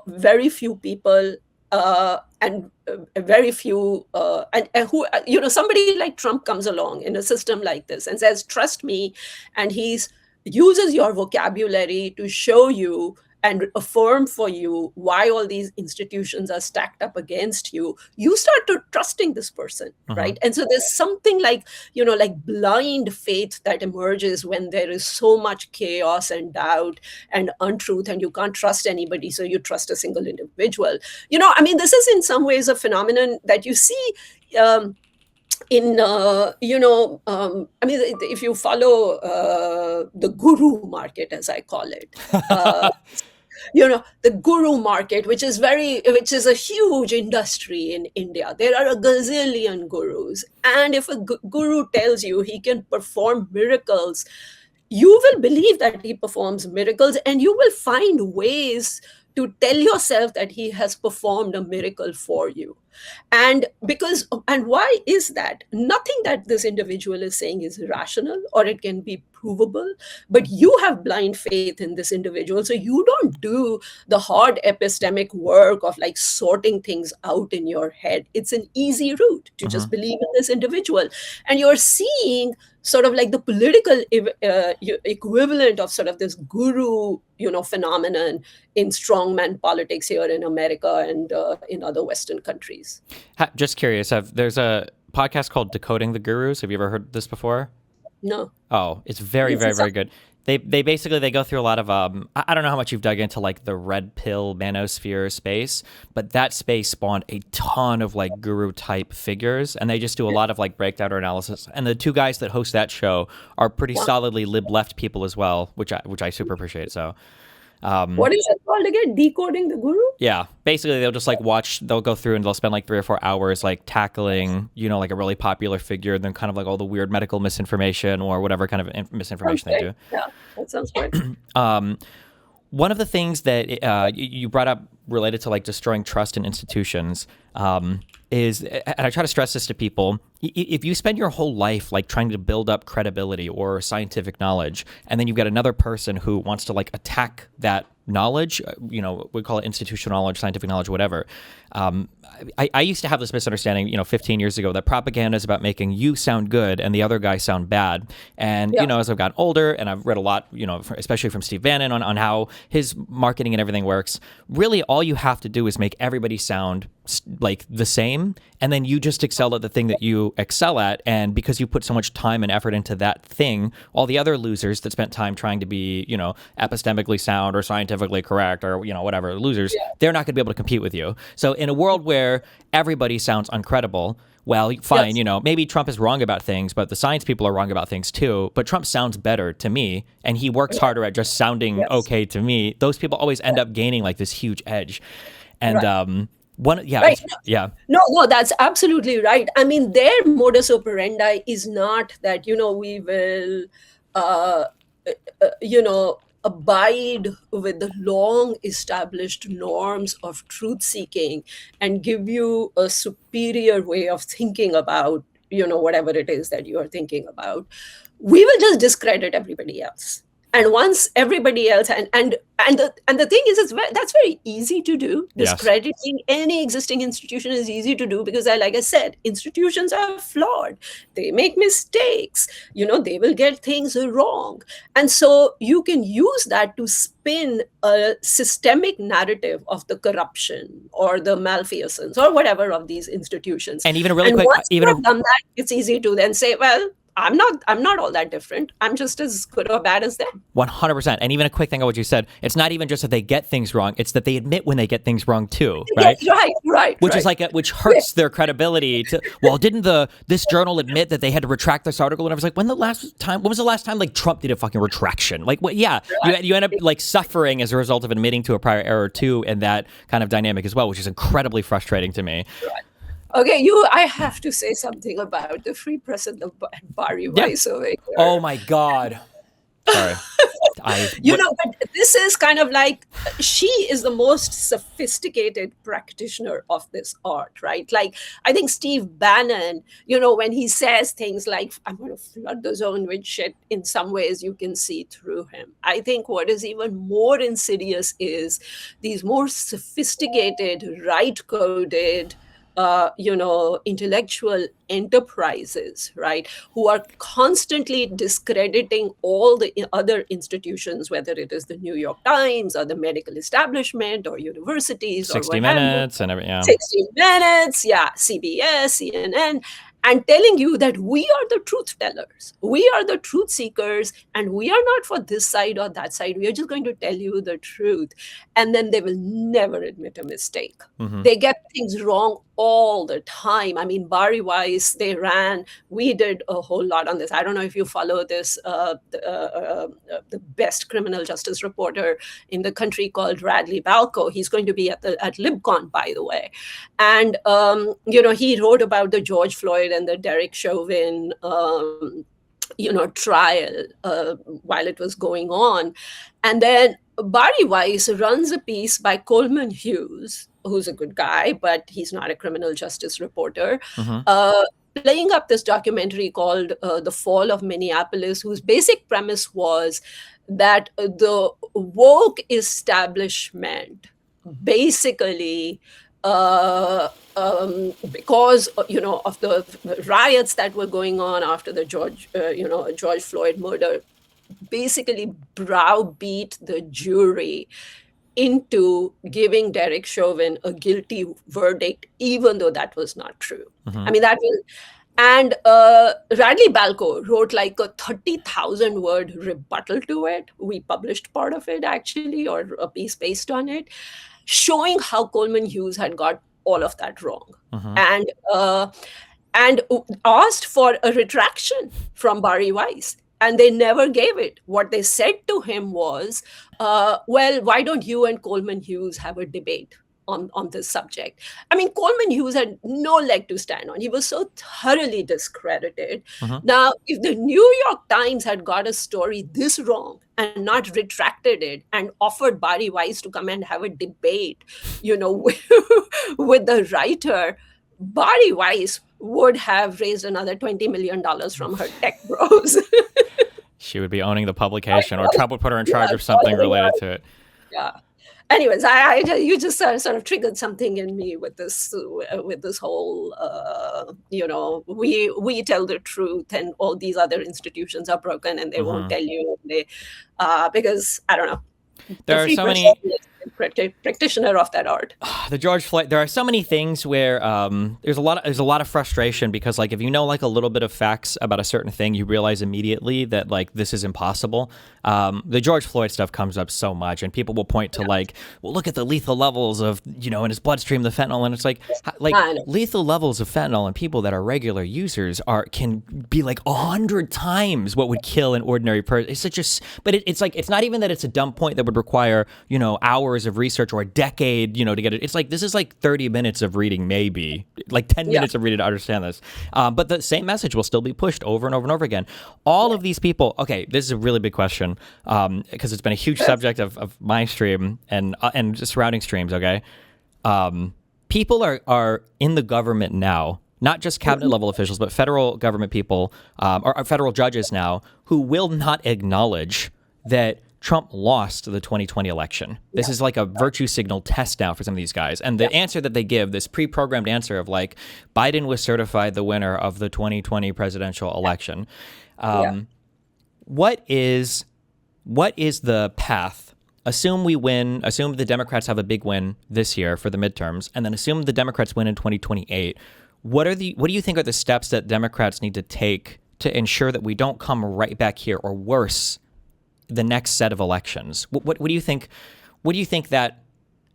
B: very few people, and very few, and who, somebody like Trump comes along in a system like this and says, trust me, and uses your vocabulary to show you and affirm for you why all these institutions are stacked up against you, you start to trusting this person,
A: Mm-hmm.
B: right? And so there's something like, like blind faith that emerges when there is so much chaos and doubt and untruth, and you can't trust anybody, so you trust a single individual. I mean, this is in some ways a phenomenon that you see um, in I mean, if you follow the guru market, as I call it, uh, the guru market, which is a huge industry in India. There are a gazillion gurus, and if a guru tells you he can perform miracles, you will believe that he performs miracles, and you will find ways to tell yourself that he has performed a miracle for you. And why is that? Nothing that this individual is saying is rational or it can be provable, but you have blind faith in this individual, so you don't do the hard epistemic work of like sorting things out in your head. It's an easy route to
A: Mm-hmm.
B: just believe in this individual, and you're seeing sort of like the political equivalent of sort of this guru phenomenon in strongman politics here in America and in other Western countries.
A: Just curious, there's a podcast called Decoding the Gurus. Have you ever heard this before?
B: No.
A: Oh, it's very, very, very good. They basically they go through a lot of I don't know how much you've dug into like the red pill manosphere space, but that space spawned a ton of like guru type figures, and they just do a lot of like breakdown or analysis. And the two guys that host that show are pretty solidly lib left people as well, which I super appreciate. So
B: What is it called again? Decoding the Guru?
A: yeah, basically they'll just like they'll go through and they'll spend like 3 or 4 hours like tackling, like a really popular figure, and then kind of like all the weird medical misinformation or whatever kind of misinformation they do.
B: Yeah, that sounds great.
A: One of the things that you brought up related to like destroying trust in institutions is, and I try to stress this to people, if you spend your whole life like trying to build up credibility or scientific knowledge, and then you've got another person who wants to like attack that knowledge, we call it institutional knowledge, scientific knowledge, whatever. I used to have this misunderstanding, 15 years ago, that propaganda is about making you sound good and the other guy sound bad. And, as I've gotten older and I've read a lot, especially from Steve Bannon on how his marketing and everything works, really all you have to do is make everybody sound like the same. And then you just excel at the thing that you excel at. And because you put so much time and effort into that thing, all the other losers that spent time trying to be, epistemically sound or scientifically correct or, whatever, losers, they're not going to be able to compete with you. So in a world where everybody sounds uncredible, well, fine, maybe Trump is wrong about things, but the science people are wrong about things too. But Trump sounds better to me, and he works harder at just sounding okay to me. Those people always end up gaining like this huge edge. And
B: No, that's absolutely right. I mean, their modus operandi is not that we will abide with the long established norms of truth seeking and give you a superior way of thinking about whatever it is that you are thinking about. We will just discredit everybody else. And once everybody else and the thing is, that's very easy to do.
A: Yes.
B: Discrediting any existing institution is easy to do because, like I said, institutions are flawed. They make mistakes. They will get things wrong, and so you can use that to spin a systemic narrative of the corruption or the malfeasance or whatever of these institutions.
A: And even a really quick,
B: once you've done that, it's easy to then say, well, I'm not all that different. I'm just as good or bad as them.
A: 100%. And even a quick thing on what you said, it's not even just that they get things wrong, it's that they admit when they get things wrong too, right?
B: Right.
A: Which is like which hurts their credibility to, well, didn't this journal admit that they had to retract this article? And I was like, when was the last time like Trump did a fucking retraction? Like what? Yeah. You end up like suffering as a result of admitting to a prior error too, and that kind of dynamic as well, which is incredibly frustrating to me.
B: Right. Okay, I have to say something about the free press and the Bari voice over here.
A: Oh my God. Sorry.
B: But this is kind of like, she is the most sophisticated practitioner of this art, right? Like, I think Steve Bannon, when he says things like, I'm going to flood the zone with shit, in some ways you can see through him. I think what is even more insidious is these more sophisticated, right-coded, intellectual enterprises, right, who are constantly discrediting all the other institutions, whether it is the New York Times or the medical establishment or universities or
A: 60
B: what have you.
A: Minutes and everything. Yeah.
B: 60 Minutes, yeah, CBS, CNN, and telling you that we are the truth tellers, we are the truth seekers, and we are not for this side or that side. We are just going to tell you the truth. And then they will never admit a mistake.
A: Mm-hmm.
B: They get things wrong all the time. I mean, Bari Weiss, we did a whole lot on this. I don't know if you follow this, the best criminal justice reporter in the country called Radley Balco. He's going to be at LibCon, by the way. And, he wrote about the George Floyd and the Derek Chauvin trial while it was going on. And then Bari Weiss runs a piece by Coleman Hughes, who's a good guy, but he's not a criminal justice reporter, playing up this documentary called The Fall of Minneapolis, whose basic premise was that the woke establishment basically because of the riots that were going on after the George Floyd murder, basically browbeat the jury into giving Derek Chauvin a guilty verdict, even though that was not true. I mean, that was. And Radley Balco wrote like a 30,000 word rebuttal to it. We published part of it, actually, or a piece based on it, showing how Coleman Hughes had got all of that wrong. And asked for a retraction from Bari Weiss. And they never gave it. What they said to him was, well, why don't you and Coleman Hughes have a debate on this subject? I mean, Coleman Hughes had no leg to stand on. He was so thoroughly discredited. Now, if the New York Times had got a story this wrong and not retracted it and offered Bari Weiss to come and have a debate, with the writer, Bari Weiss would have raised another $20 million from her tech bros.
A: She would be owning the publication, or Trump would put her in charge of something related to it.
B: Yeah. Anyways, you just sort of triggered something in me with this whole, we tell the truth and all these other institutions are broken and they won't tell you. Because I don't know.
A: There are so many
B: practitioner of that art.
A: The George Floyd. There are so many things where there's a lot of frustration because, like, if you know like a little bit of facts about a certain thing, you realize immediately that like this is impossible. The George Floyd stuff comes up so much, and people will point to like, well, look at the lethal levels of in his bloodstream the fentanyl, and it's like lethal levels of fentanyl in people that are regular users can be like 100 times what would kill an ordinary person. It's such a, but it's like it's not even that it's a dumb point that would require hours of research or a decade, to get it. It's like, this is like 30 minutes of reading, maybe like 10 minutes of reading to understand this. But the same message will still be pushed over and over and over again. All of these people, okay, this is a really big question because it's been a huge subject of my stream and surrounding streams, okay? People are in the government now, not just cabinet level officials, but federal government people or federal judges now who will not acknowledge that Trump lost the 2020 election. This is like a virtue signal test now for some of these guys. And the answer that they give, this pre-programmed answer of like, Biden was certified the winner of the 2020 presidential election. What is the path? Assume we win, assume the Democrats have a big win this year for the midterms, and then assume the Democrats win in 2028. What do you think are the steps that Democrats need to take to ensure that we don't come right back here, or worse, the next set of elections? What do you think? What do you think that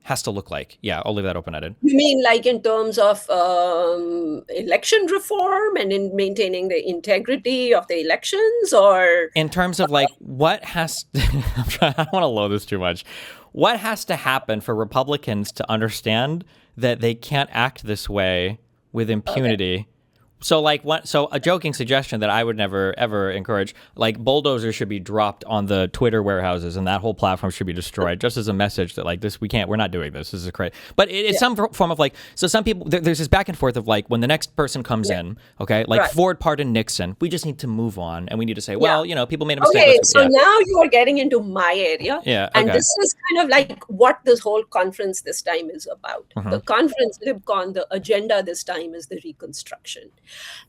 A: has to look like? Yeah, I'll leave that open-ended.
B: You mean like in terms of election reform and in maintaining the integrity of the elections, or
A: in terms of like what has? I don't want to load this too much. What has to happen for Republicans to understand that they can't act this way with impunity? So like what? So a joking suggestion that I would never ever encourage, like bulldozers should be dropped on the Twitter warehouses, and that whole platform should be destroyed, just as a message that like this we're not doing this. This is crazy. But it's
B: Yeah.
A: some form of like. So some people there's this back and forth of like when the next person comes in, okay, like
B: Right.
A: Ford pardoned Nixon, we just need to move on, and we need to say,
B: Yeah.
A: well, people made a mistake.
B: Okay,
A: Let's,
B: so now you are getting into my area.
A: Yeah,
B: And
A: okay.
B: this is kind of like what this whole conference this time is about. The conference, LibCon, the agenda this time is the reconstruction.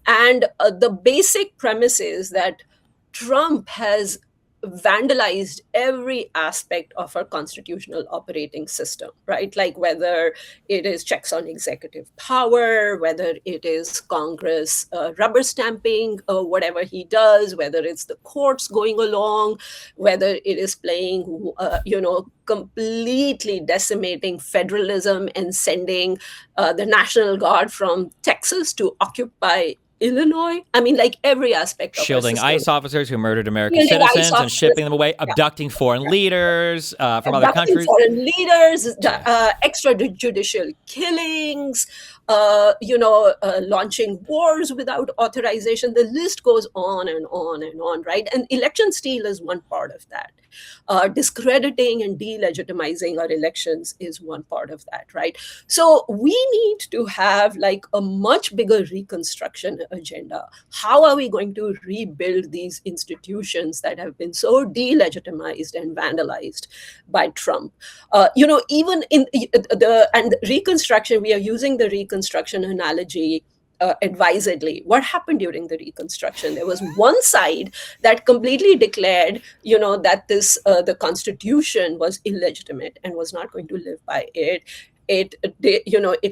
B: And the basic premise is that Trump has vandalized every aspect of our constitutional operating system, right? Like whether it is checks on executive power, whether it is Congress rubber stamping whatever he does, whether it's the courts going along, whether it is playing, completely decimating federalism and sending the National Guard from Texas to occupy Illinois. I mean, like every aspect of
A: shielding
B: our system.
A: ICE officers who murdered American
B: Shielding ICE
A: citizens and
B: officers,
A: shipping them away,
B: yeah.
A: abducting foreign leaders from other
B: Abducting
A: countries.
B: foreign leaders, extrajudicial killings, launching wars without authorization. The list goes on and on and on, right? And election steal is one part of that. Discrediting and delegitimizing our elections is one part of that, right? So we need to have like a much bigger reconstruction agenda. How are we going to rebuild these institutions that have been so delegitimized and vandalized by Trump? Even in the reconstruction, we are using the reconstruction analogy advisedly. What happened during the reconstruction? There was one side that completely declared, that the Constitution was illegitimate and was not going to live by it. It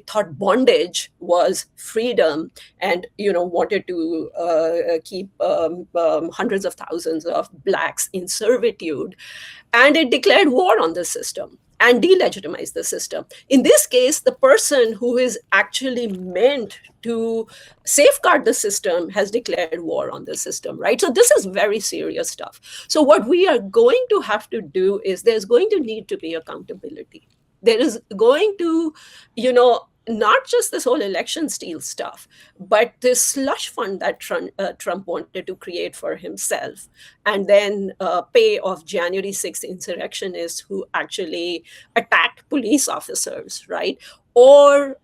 B: thought bondage was freedom, and wanted to keep hundreds of thousands of blacks in servitude, and it declared war on the system and delegitimize the system. In this case, the person who is actually meant to safeguard the system has declared war on the system, right? So this is very serious stuff. So what we are going to have to do is there's going to need to be accountability. There is going to, not just this whole election steal stuff, but this slush fund that Trump wanted to create for himself, and then pay off January 6th insurrectionists who actually attacked police officers, right? Or,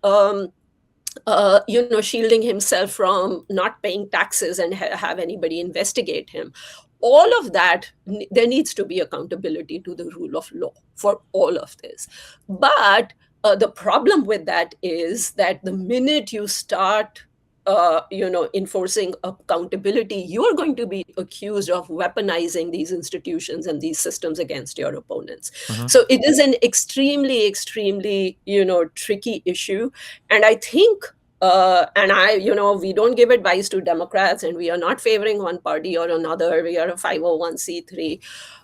B: shielding himself from not paying taxes and have anybody investigate him. All of that, there needs to be accountability to the rule of law for all of this. But the problem with that is that the minute you start enforcing accountability, you are going to be accused of weaponizing these institutions and these systems against your opponents. So it is an extremely, extremely, tricky issue. And I think, we don't give advice to Democrats, and we are not favoring one party or another. We are a 501c3.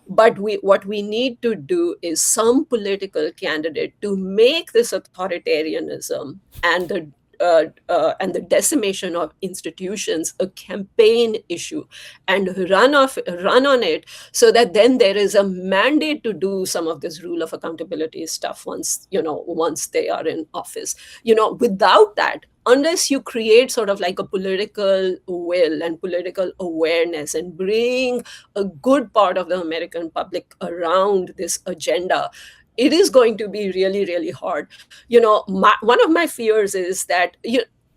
B: But what we need to do is some political candidate to make this authoritarianism and the decimation of institutions a campaign issue, and run on it, so that then there is a mandate to do some of this rule of accountability stuff once they are in office. Without that, unless you create sort of like a political will and political awareness and bring a good part of the American public around this agenda, it is going to be really, really hard. One of my fears is that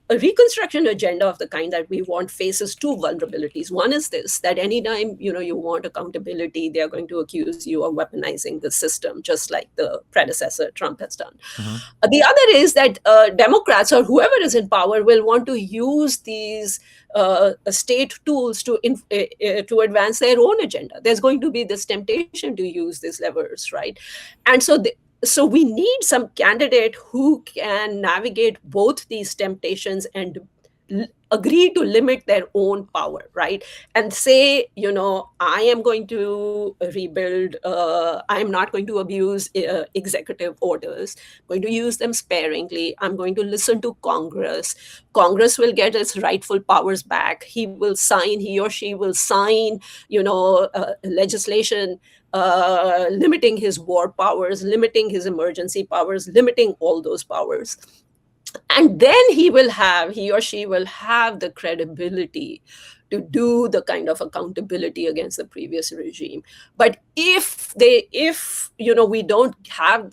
B: a reconstruction agenda of the kind that we want faces two vulnerabilities. One is this, that anytime you want accountability, they are going to accuse you of weaponizing the system, just like the predecessor Trump has done. The other is that Democrats or whoever is in power will want to use these state tools to advance their own agenda. There's going to be this temptation to use these levers, right? And so we need some candidate who can navigate both these temptations and agree to limit their own power, right? And say, I am going to rebuild, I am not going to abuse executive orders, I'm going to use them sparingly, I'm going to listen to Congress. Congress will get its rightful powers back. He or she will sign, legislation limiting his war powers, limiting his emergency powers, limiting all those powers. And then he or she will have the credibility to do the kind of accountability against the previous regime. But if we don't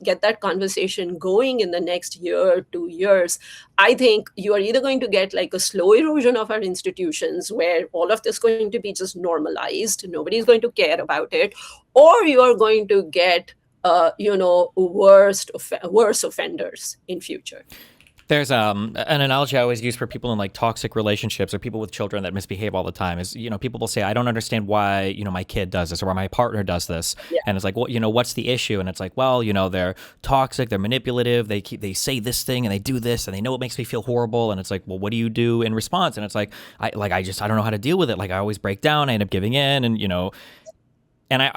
B: get that conversation going in the next year, 2 years, I think you are either going to get like a slow erosion of our institutions where all of this is going to be just normalized, nobody's going to care about it, or you are going to get worse offenders in future.
A: There's an analogy I always use for people in like toxic relationships or people with children that misbehave all the time is, people will say, I don't understand why, my kid does this or why my partner does this.
B: Yeah.
A: And it's like, well, what's the issue? And it's like, well, they're toxic, they're manipulative, they say this thing and they do this and they know it makes me feel horrible. And it's like, well, what do you do in response? And it's like, I don't know how to deal with it. Like I always break down, I end up giving in, and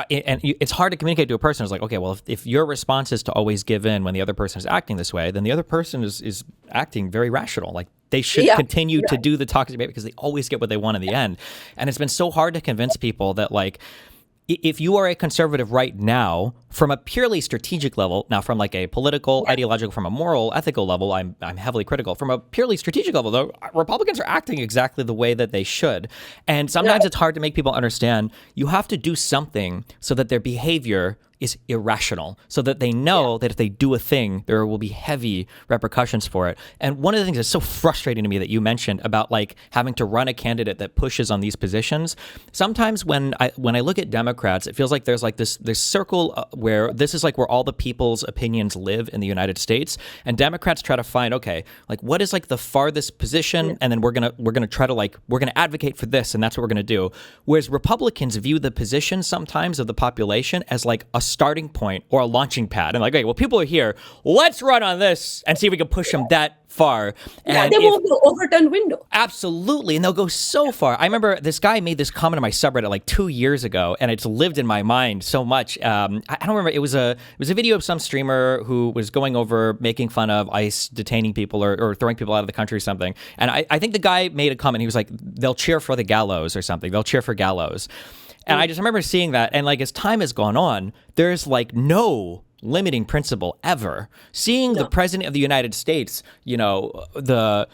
A: it's hard to communicate to a person. It's like, okay, well, if your response is to always give in when the other person is acting this way, then the other person is acting very rational. Like they should continue to do the toxic behavior because they always get what they want in the end. And it's been so hard to convince people that like, if you are a conservative right now, from a purely strategic level, now from like a political, ideological, from a moral, ethical level, I'm heavily critical. From a purely strategic level, though, Republicans are acting exactly the way that they should. And sometimes it's hard to make people understand you have to do something so that their behavior is irrational, so that they know that if they do a thing, there will be heavy repercussions for it. And one of the things that's so frustrating to me that you mentioned about like having to run a candidate that pushes on these positions, sometimes when I look at Democrats, it feels like there's like this circle where this is like where all the people's opinions live in the United States, and Democrats try to find, okay, like what is like the farthest position, and then we're gonna try to like we're gonna advocate for this, and that's what we're gonna do. Whereas Republicans view the position sometimes of the population as like a starting point or a launching pad, and like, okay, well, people are here, let's run on this and see if we can push them that far.
B: And they won't go overturn window.
A: Absolutely. And they'll go so far. I remember this guy made this comment on my subreddit like 2 years ago, and it's lived in my mind so much. I don't remember. It was a video of some streamer who was going over making fun of ICE detaining people or throwing people out of the country or something. And I think the guy made a comment. He was like, they'll cheer for the gallows or something. They'll cheer for gallows. And I just remember seeing that. And like as time has gone on, there's like no limiting principle ever. Seeing the president of the United States, the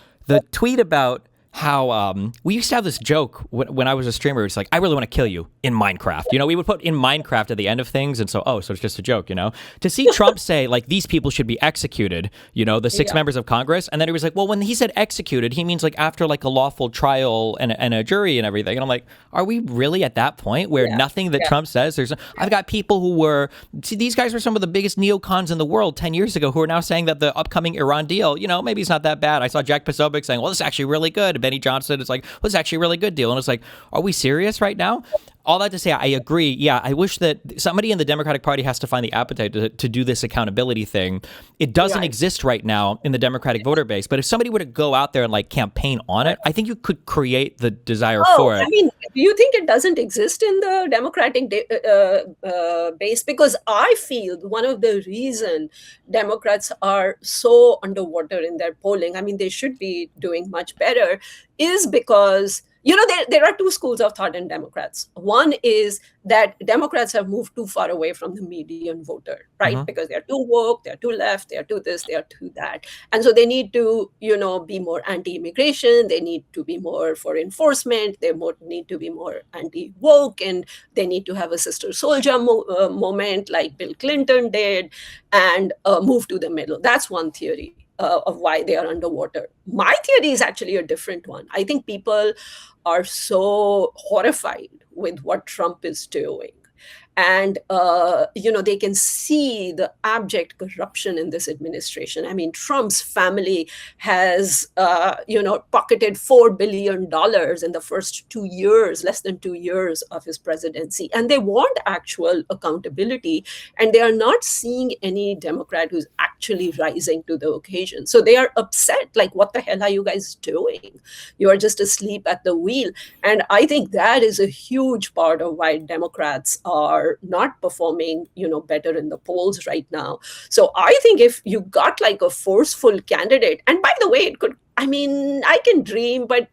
A: tweet about how we used to have this joke when I was a streamer. It's like, I really want to kill you in Minecraft. We would put in Minecraft at the end of things. And so it's just a joke, To see Trump say, like, these people should be executed, the 6 members of Congress. And then he was like, well, when he said executed, he means like after like a lawful trial and a jury and everything. And I'm like, are we really at that point where nothing that Trump says, I've got people who these guys were some of the biggest neocons in the world 10 years ago who are now saying that the upcoming Iran deal, maybe it's not that bad. I saw Jack Posobiec saying, well, this is actually really good. Benny Johnson, it's like, well, it's actually a really good deal. And it's like, are we serious right now? All that to say, I agree. Yeah, I wish that somebody in the Democratic Party has to find the appetite to do this accountability thing. It doesn't exist right now in the Democratic voter base. But if somebody were to go out there and like campaign on it, I think you could create the desire for it.
B: I mean, do you think it doesn't exist in the Democratic base? Because I feel one of the reason Democrats are so underwater in their polling, I mean, they should be doing much better, is because there are 2 schools of thought in Democrats. One is that Democrats have moved too far away from the median voter, right?
A: Mm-hmm.
B: Because they're too woke, they're too left, they're too this, they're too that. And so they need to, be more anti-immigration, they need to be more for enforcement, they need to be more anti-woke, and they need to have a sister soldier moment like Bill Clinton did, and move to the middle. That's one theory of why they are underwater. My theory is actually a different one. I think people are so horrified with what Trump is doing. And, they can see the abject corruption in this administration. I mean, Trump's family has, pocketed $4 billion in the first 2 years, less than 2 years of his presidency. And they want actual accountability. And they are not seeing any Democrat who's actually rising to the occasion. So they are upset. Like, what the hell are you guys doing? You are just asleep at the wheel. And I think that is a huge part of why Democrats are not performing, better in the polls right now. So I think if you got like a forceful candidate, and by the way, I can dream, but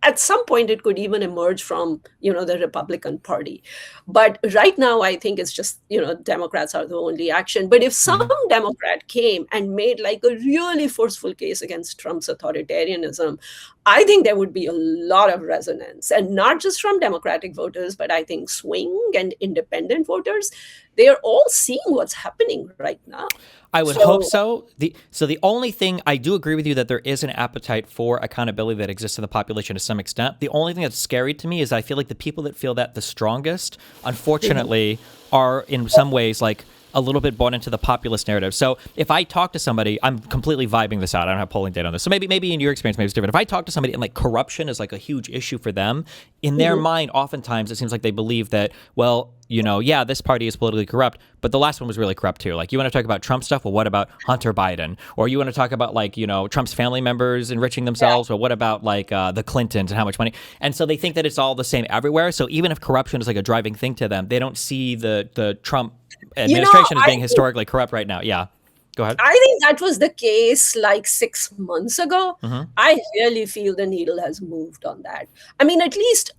B: at some point it could even emerge from the Republican Party. But right now I think it's just Democrats are the only action. But if some
A: Mhm.
B: Democrat came and made like a really forceful case against Trump's authoritarianism, I think there would be a lot of resonance, and not just from Democratic voters, but I think swing and independent voters. They are all seeing what's happening right now.
A: I would hope
B: So
A: so. The only thing, I do agree with you that there is an appetite for accountability that exists in the population to some extent. The only thing that's scary to me is I feel like the people that feel that the strongest, unfortunately, are in some ways like a little bit bought into the populist narrative. So if I talk to somebody, I'm completely vibing this out. I don't have polling data on this. So maybe in your experience, maybe it's different. If I talk to somebody and like corruption is like a huge issue for them, in their mind, oftentimes it seems like they believe that, well, yeah, this party is politically corrupt, but the last one was really corrupt too. Like, you want to talk about Trump stuff? Well, what about Hunter Biden? Or you want to talk about like, Trump's family members enriching themselves? Well, what about like the Clintons and how much money? And so they think that it's all the same everywhere. So even if corruption is like a driving thing to them, they don't see the Trump administration as being historically corrupt right now. Yeah. Go ahead.
B: I think that was the case like 6 months ago. I really feel the needle has moved on that. I mean, at least,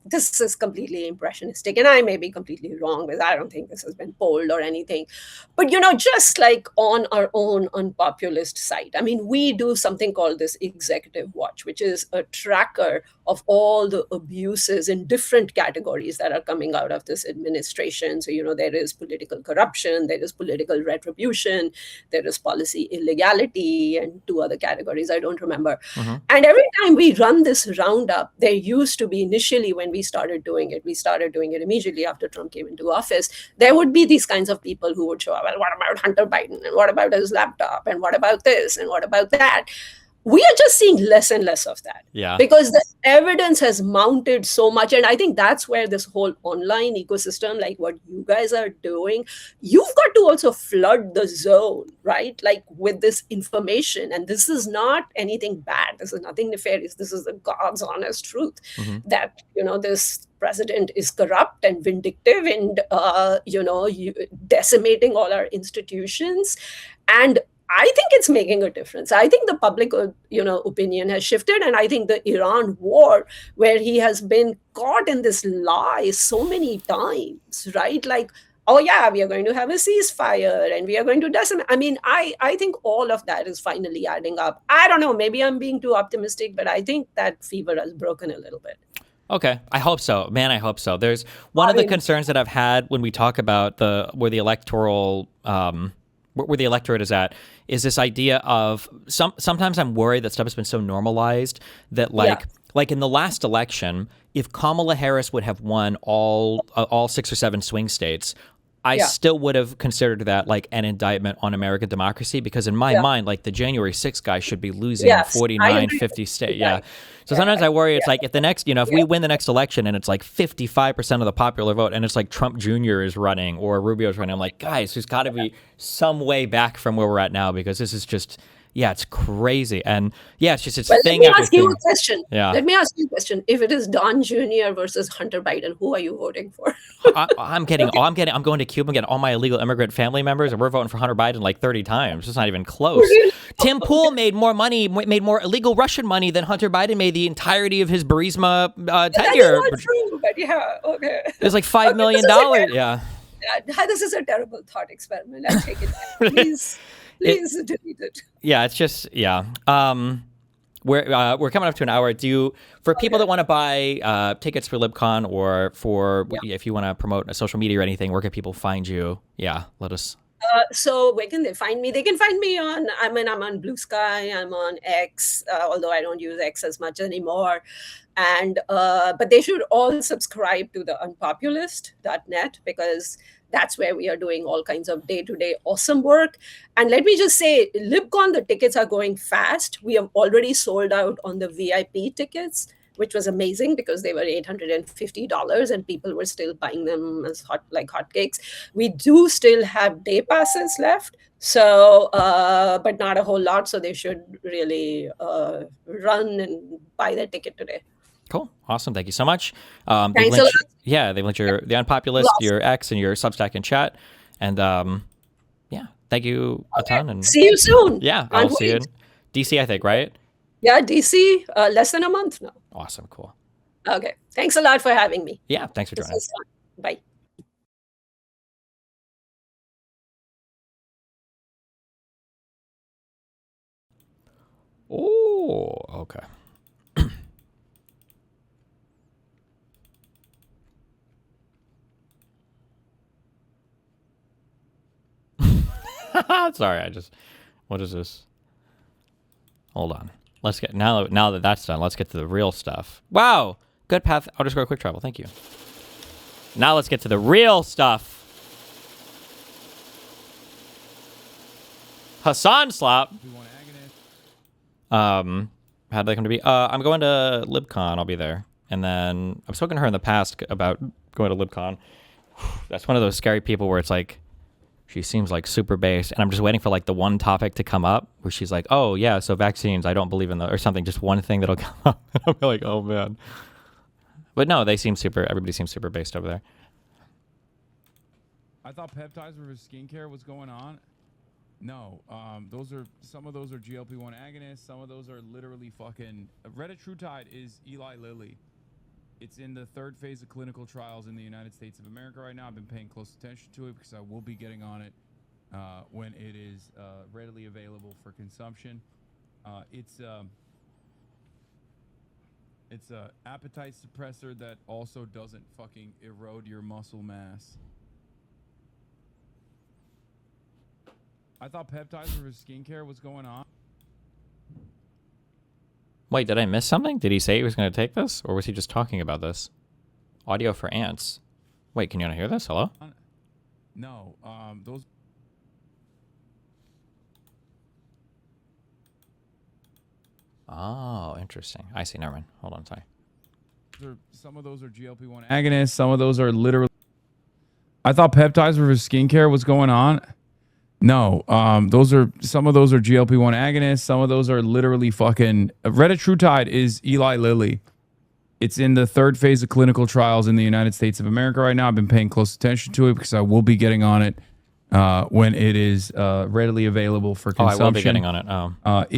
B: this is completely impressionistic, and I may be completely wrong because I don't think this has been polled or anything. But, just like on our own unpopulist site, I mean, we do something called this executive watch, which is a tracker of all the abuses in different categories that are coming out of this administration. So, there is political corruption, there is political retribution, there is policy illegality, and two other categories I don't remember. And every time we run this roundup, there used to be initially when we started doing it immediately after Trump came into office, there would be these kinds of people who would show up, well, what about Hunter Biden? And what about his laptop? And what about this? And what about that? We are just seeing less and less of that.
A: Yeah.
B: Because the evidence has mounted so much. And I think that's where this whole online ecosystem, like what you guys are doing, you've got to also flood the zone, right? Like with this information. And this is not anything bad. This is nothing nefarious. This is the God's honest truth that, this president is corrupt and vindictive and, decimating all our institutions. And I think it's making a difference. I think the public, opinion has shifted. And I think the Iran war, where he has been caught in this lie so many times, right? Like, oh yeah, we are going to have a ceasefire and we are going to decimate. I mean, I think all of that is finally adding up. I don't know, maybe I'm being too optimistic, but I think that fever has broken a little bit.
A: Okay, I hope so. Man, I hope so. There's one of the concerns that I've had when we talk about where the electoral where the electorate is at, is this idea of sometimes I'm worried that stuff has been so normalized that like in the last election, if Kamala Harris would have won all 6 or 7 swing states, I still would have considered that like an indictment on American democracy, because in my mind, like the January 6th guy should be losing 49, 50 states. Yeah. So sometimes I worry it's like if the next, if we win the next election and it's like 55% of the popular vote and it's like Trump Jr. is running or Rubio is running, I'm like, guys, there's got to be some way back from where we're at now, because this is just, it's crazy. And it's just thing after thing.
B: Let me ask you a question.
A: Yeah.
B: Let me ask you a question. If it is Don Jr. versus Hunter Biden, who are you voting for?
A: I'm going to Cuba and getting all my illegal immigrant family members, and we're voting for Hunter Biden like 30 times. It's not even close. Tim Pool made more illegal Russian money than Hunter Biden made the entirety of his Burisma tenure.
B: That's not true, but okay.
A: It was like $5 million.
B: This is a terrible thought experiment. I take it back. Please delete it.
A: Yeah, it's just we're coming up to an hour. For people that want to buy tickets for LibCon, or for if you want to promote a social media or anything, where can people find you? Yeah, let us.
B: So where can they find me? They can find me on, I'm on Blue Sky, I'm on X, although I don't use X as much anymore. And but they should all subscribe to the unpopulist.net, because that's where we are doing all kinds of day-to-day awesome work. And let me just say, LibCon, the tickets are going fast. We have already sold out on the VIP tickets, which was amazing because they were $850 and people were still buying them as hotcakes. We do still have day passes left, so but not a whole lot. So they should really run and buy their ticket today.
A: Cool. Awesome. Thank you so much.
B: Thanks a lot.
A: Yeah, they linked the Unpopulist, your X, and your Substack in chat. And thank you a ton. And
B: see you soon.
A: Yeah, I'll see you in DC, I think, right?
B: Yeah, DC, less than a month now.
A: Awesome. Cool.
B: Okay. Thanks a lot for having me.
A: Yeah. Thanks for
B: This
A: joining.
B: was fun. Bye.
A: Oh, okay. Sorry, what is this? Hold on. Let's get now that that's done. Let's get to the real stuff. Wow, good path _ quick travel. Thank you. Now let's get to the real stuff. Hassan Slop. How'd they come to be? I'm going to LibCon. I'll be there. And then I've spoken to her in the past about going to LibCon. That's one of those scary people where it's like, she seems like super based, and I'm just waiting for like the one topic to come up where she's like, "Oh yeah, so vaccines, I don't believe in them," or something. Just one thing that'll come up, and I'll be like, "Oh man." But no, everybody seems super based over there.
C: I thought peptides versus skincare was going on. No, some of those are GLP-1 agonists. Some of those are literally fucking. Retatrutide is Eli Lilly. It's in the 3rd phase of clinical trials in the United States of America right now. I've been paying close attention to it because I will be getting on it when it is readily available for consumption. It's a appetite suppressor that also doesn't fucking erode your muscle mass. I thought peptides versus skincare was going on.
A: Wait, did I miss something? Did he say he was going to take this? Or was he just talking about this? Audio for ants. Wait, can you not hear this? Hello?
C: No, those...
A: Oh, interesting. I see. Never mind. Hold on. Sorry.
C: Some of those are GLP-1 agonists. Some of those are literally... I thought peptides versus skincare was going on. No, some of those are GLP-1 agonists. Some of those are literally fucking. Retatrutide is Eli Lilly. It's in the 3rd phase of clinical trials in the United States of America right now. I've been paying close attention to it because I will be getting on it when it is readily available for consumption.
A: I will be getting on it.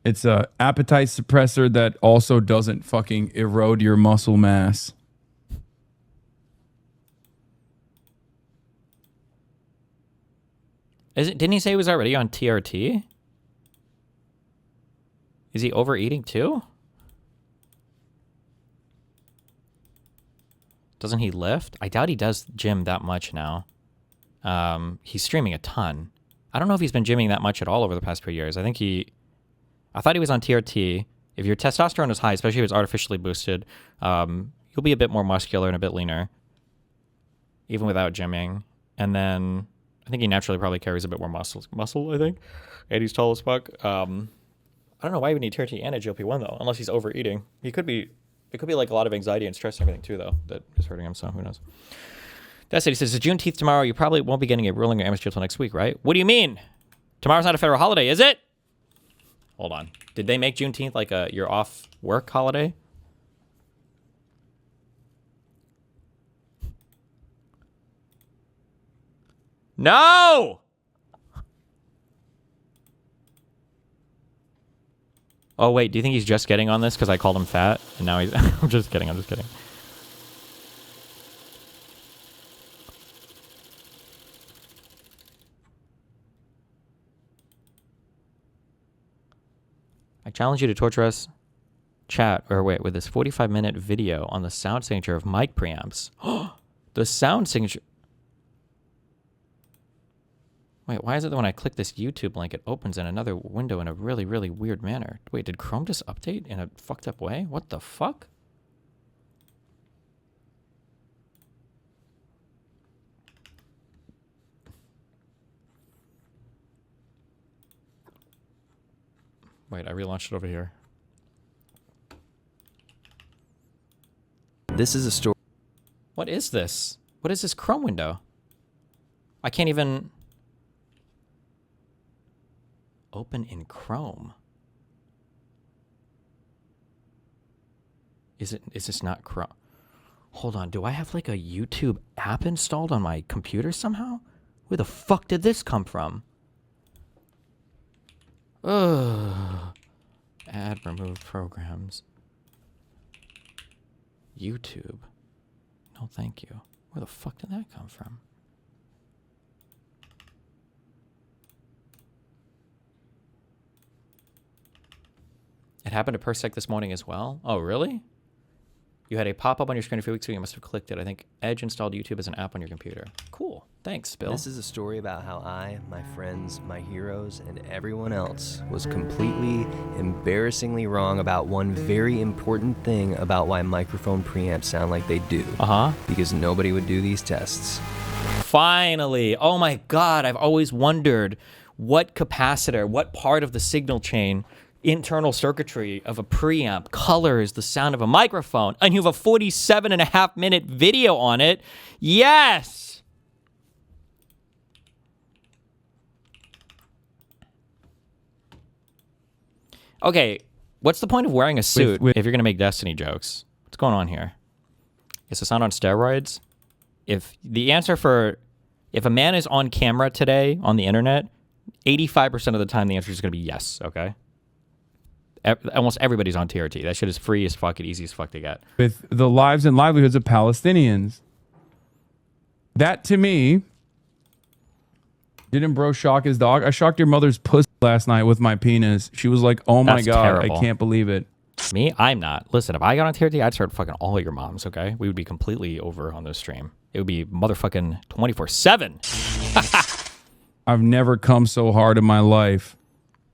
C: It's a appetite suppressor that also doesn't fucking erode your muscle mass.
A: Didn't he say he was already on TRT? Is he overeating too? Doesn't he lift? I doubt he does gym that much now. He's streaming a ton. I don't know if he's been gymming that much at all over the past few years. I thought he was on TRT. If your testosterone is high, especially if it's artificially boosted, you'll be a bit more muscular and a bit leaner, even without gymming. And then I think he naturally probably carries a bit more muscle, I think. And he's tall as fuck. I don't know why he would need TRT and a GLP-1 though, unless he's overeating. It could be like a lot of anxiety and stress and everything too though that is hurting him, so who knows. That's it. He says, it's Juneteenth tomorrow. You probably won't be getting a ruling or amnesty until next week, right? What do you mean? Tomorrow's not a federal holiday, is it? Hold on. Did they make Juneteenth like a you're off work holiday? No! Oh, wait. Do you think he's just getting on this because I called him fat? And now he's... I'm just kidding. I challenge you to torture us, with this 45-minute video on the sound signature of mic preamps. The sound signature... Wait, why is it that when I click this YouTube link, it opens in another window in a really, really weird manner? Wait, did Chrome just update in a fucked up way? What the fuck? Wait, I relaunched it over here. This is a story. What is this? What is this Chrome window? I can't even... Open in Chrome. Is this not Chrome? Hold on, do I have like a YouTube app installed on my computer somehow? Where the fuck did this come from? Ugh. Add removed programs. YouTube. No, thank you. Where the fuck did that come from? It happened to Persec this morning as well. Oh, really? You had a pop-up on your screen a few weeks ago. You must have clicked it. I think Edge installed YouTube as an app on your computer. Cool. Thanks, Bill.
D: This is a story about how I, my friends, my heroes, and everyone else was completely, embarrassingly wrong about one very important thing about why microphone preamps sound like they do.
A: Uh-huh.
D: Because nobody would do these tests.
A: Finally. Oh my God. I've always wondered what capacitor, what part of the signal chain, internal circuitry of a preamp colors the sound of a microphone, and you have a 47.5-minute video on it. Yes. Okay, what's the point of wearing a suit if you're going to make Destiny jokes? What's going on here? Is the sound on steroids? If a man is on camera today on the internet, 85% of the time the answer is going to be yes, okay? Almost everybody's on TRT. That shit is free as fuck and easy as fuck to get.
C: With the lives and livelihoods of Palestinians. That, to me, didn't bro shock his dog? I shocked your mother's pussy last night with my penis. She was like, oh my
A: That's
C: God,
A: terrible.
C: I can't believe it.
A: Me? I'm not. Listen, if I got on TRT, I'd start fucking all your moms, okay? We would be completely over on this stream. It would be motherfucking 24/7.
C: I've never come so hard in my life.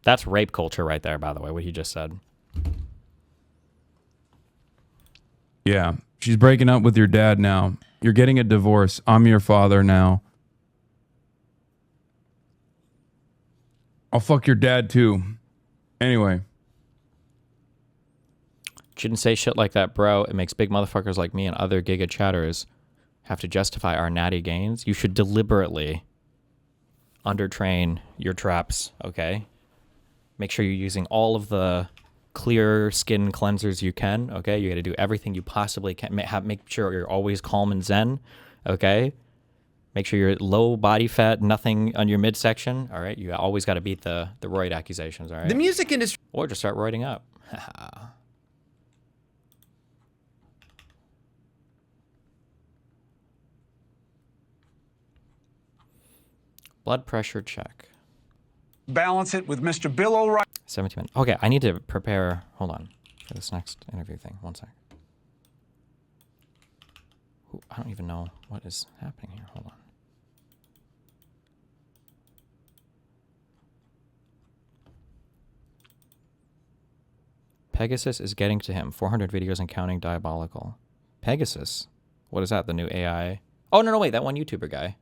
A: That's rape culture right there, by the way, what he just said.
C: Yeah. She's breaking up with your dad now. You're getting a divorce. I'm your father now. I'll fuck your dad too. Anyway.
A: Shouldn't say shit like that, bro. It makes big motherfuckers like me and other giga chatters have to justify our natty gains. You should deliberately undertrain your traps, okay? Make sure you're using all of the clear skin cleansers you can, okay? You got to do everything you possibly can. Make sure you're always calm and zen, okay? Make sure you're low body fat, nothing on your midsection, all right? You always got to beat the roid accusations, all right?
E: The music industry.
A: Or just start roiding up. Blood pressure check.
E: Balance it with Mr. Bill O'Reilly.
A: 17 minutes. Okay, I need to prepare. Hold on for this next interview thing. 1 sec. Ooh, I don't even know what is happening here. Hold on. Pegasus is getting to him. 400 videos and counting. Diabolical. Pegasus? What is that? The new AI? Oh, no, wait. That one YouTuber guy.